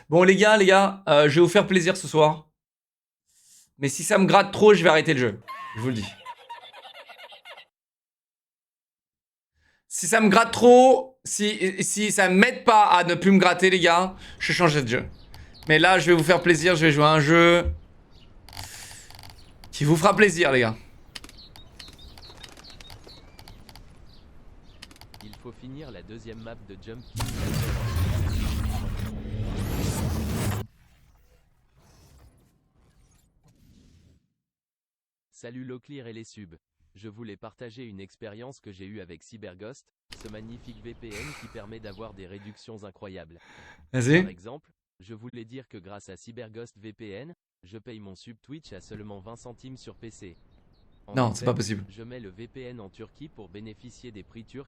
Bon, les gars, je vais vous faire plaisir ce soir. Mais si ça me gratte trop, je vais arrêter le jeu. Je vous le dis. Si ça me gratte trop, si ça m'aide pas à ne plus me gratter, les gars, je change de jeu. Mais là, je vais vous faire plaisir, je vais jouer à un jeu qui vous fera plaisir, les gars. Il faut finir la deuxième map de Jump. Salut Loclear et les subs. Je voulais partager une expérience que j'ai eue avec CyberGhost, ce magnifique VPN qui permet d'avoir des réductions incroyables. Vas-y. Par exemple, je voulais dire que grâce à CyberGhost VPN, je paye mon sub Twitch à seulement 20 centimes sur PC. Non, c'est pas possible. Je mets le VPN en Turquie pour bénéficier des prix turcs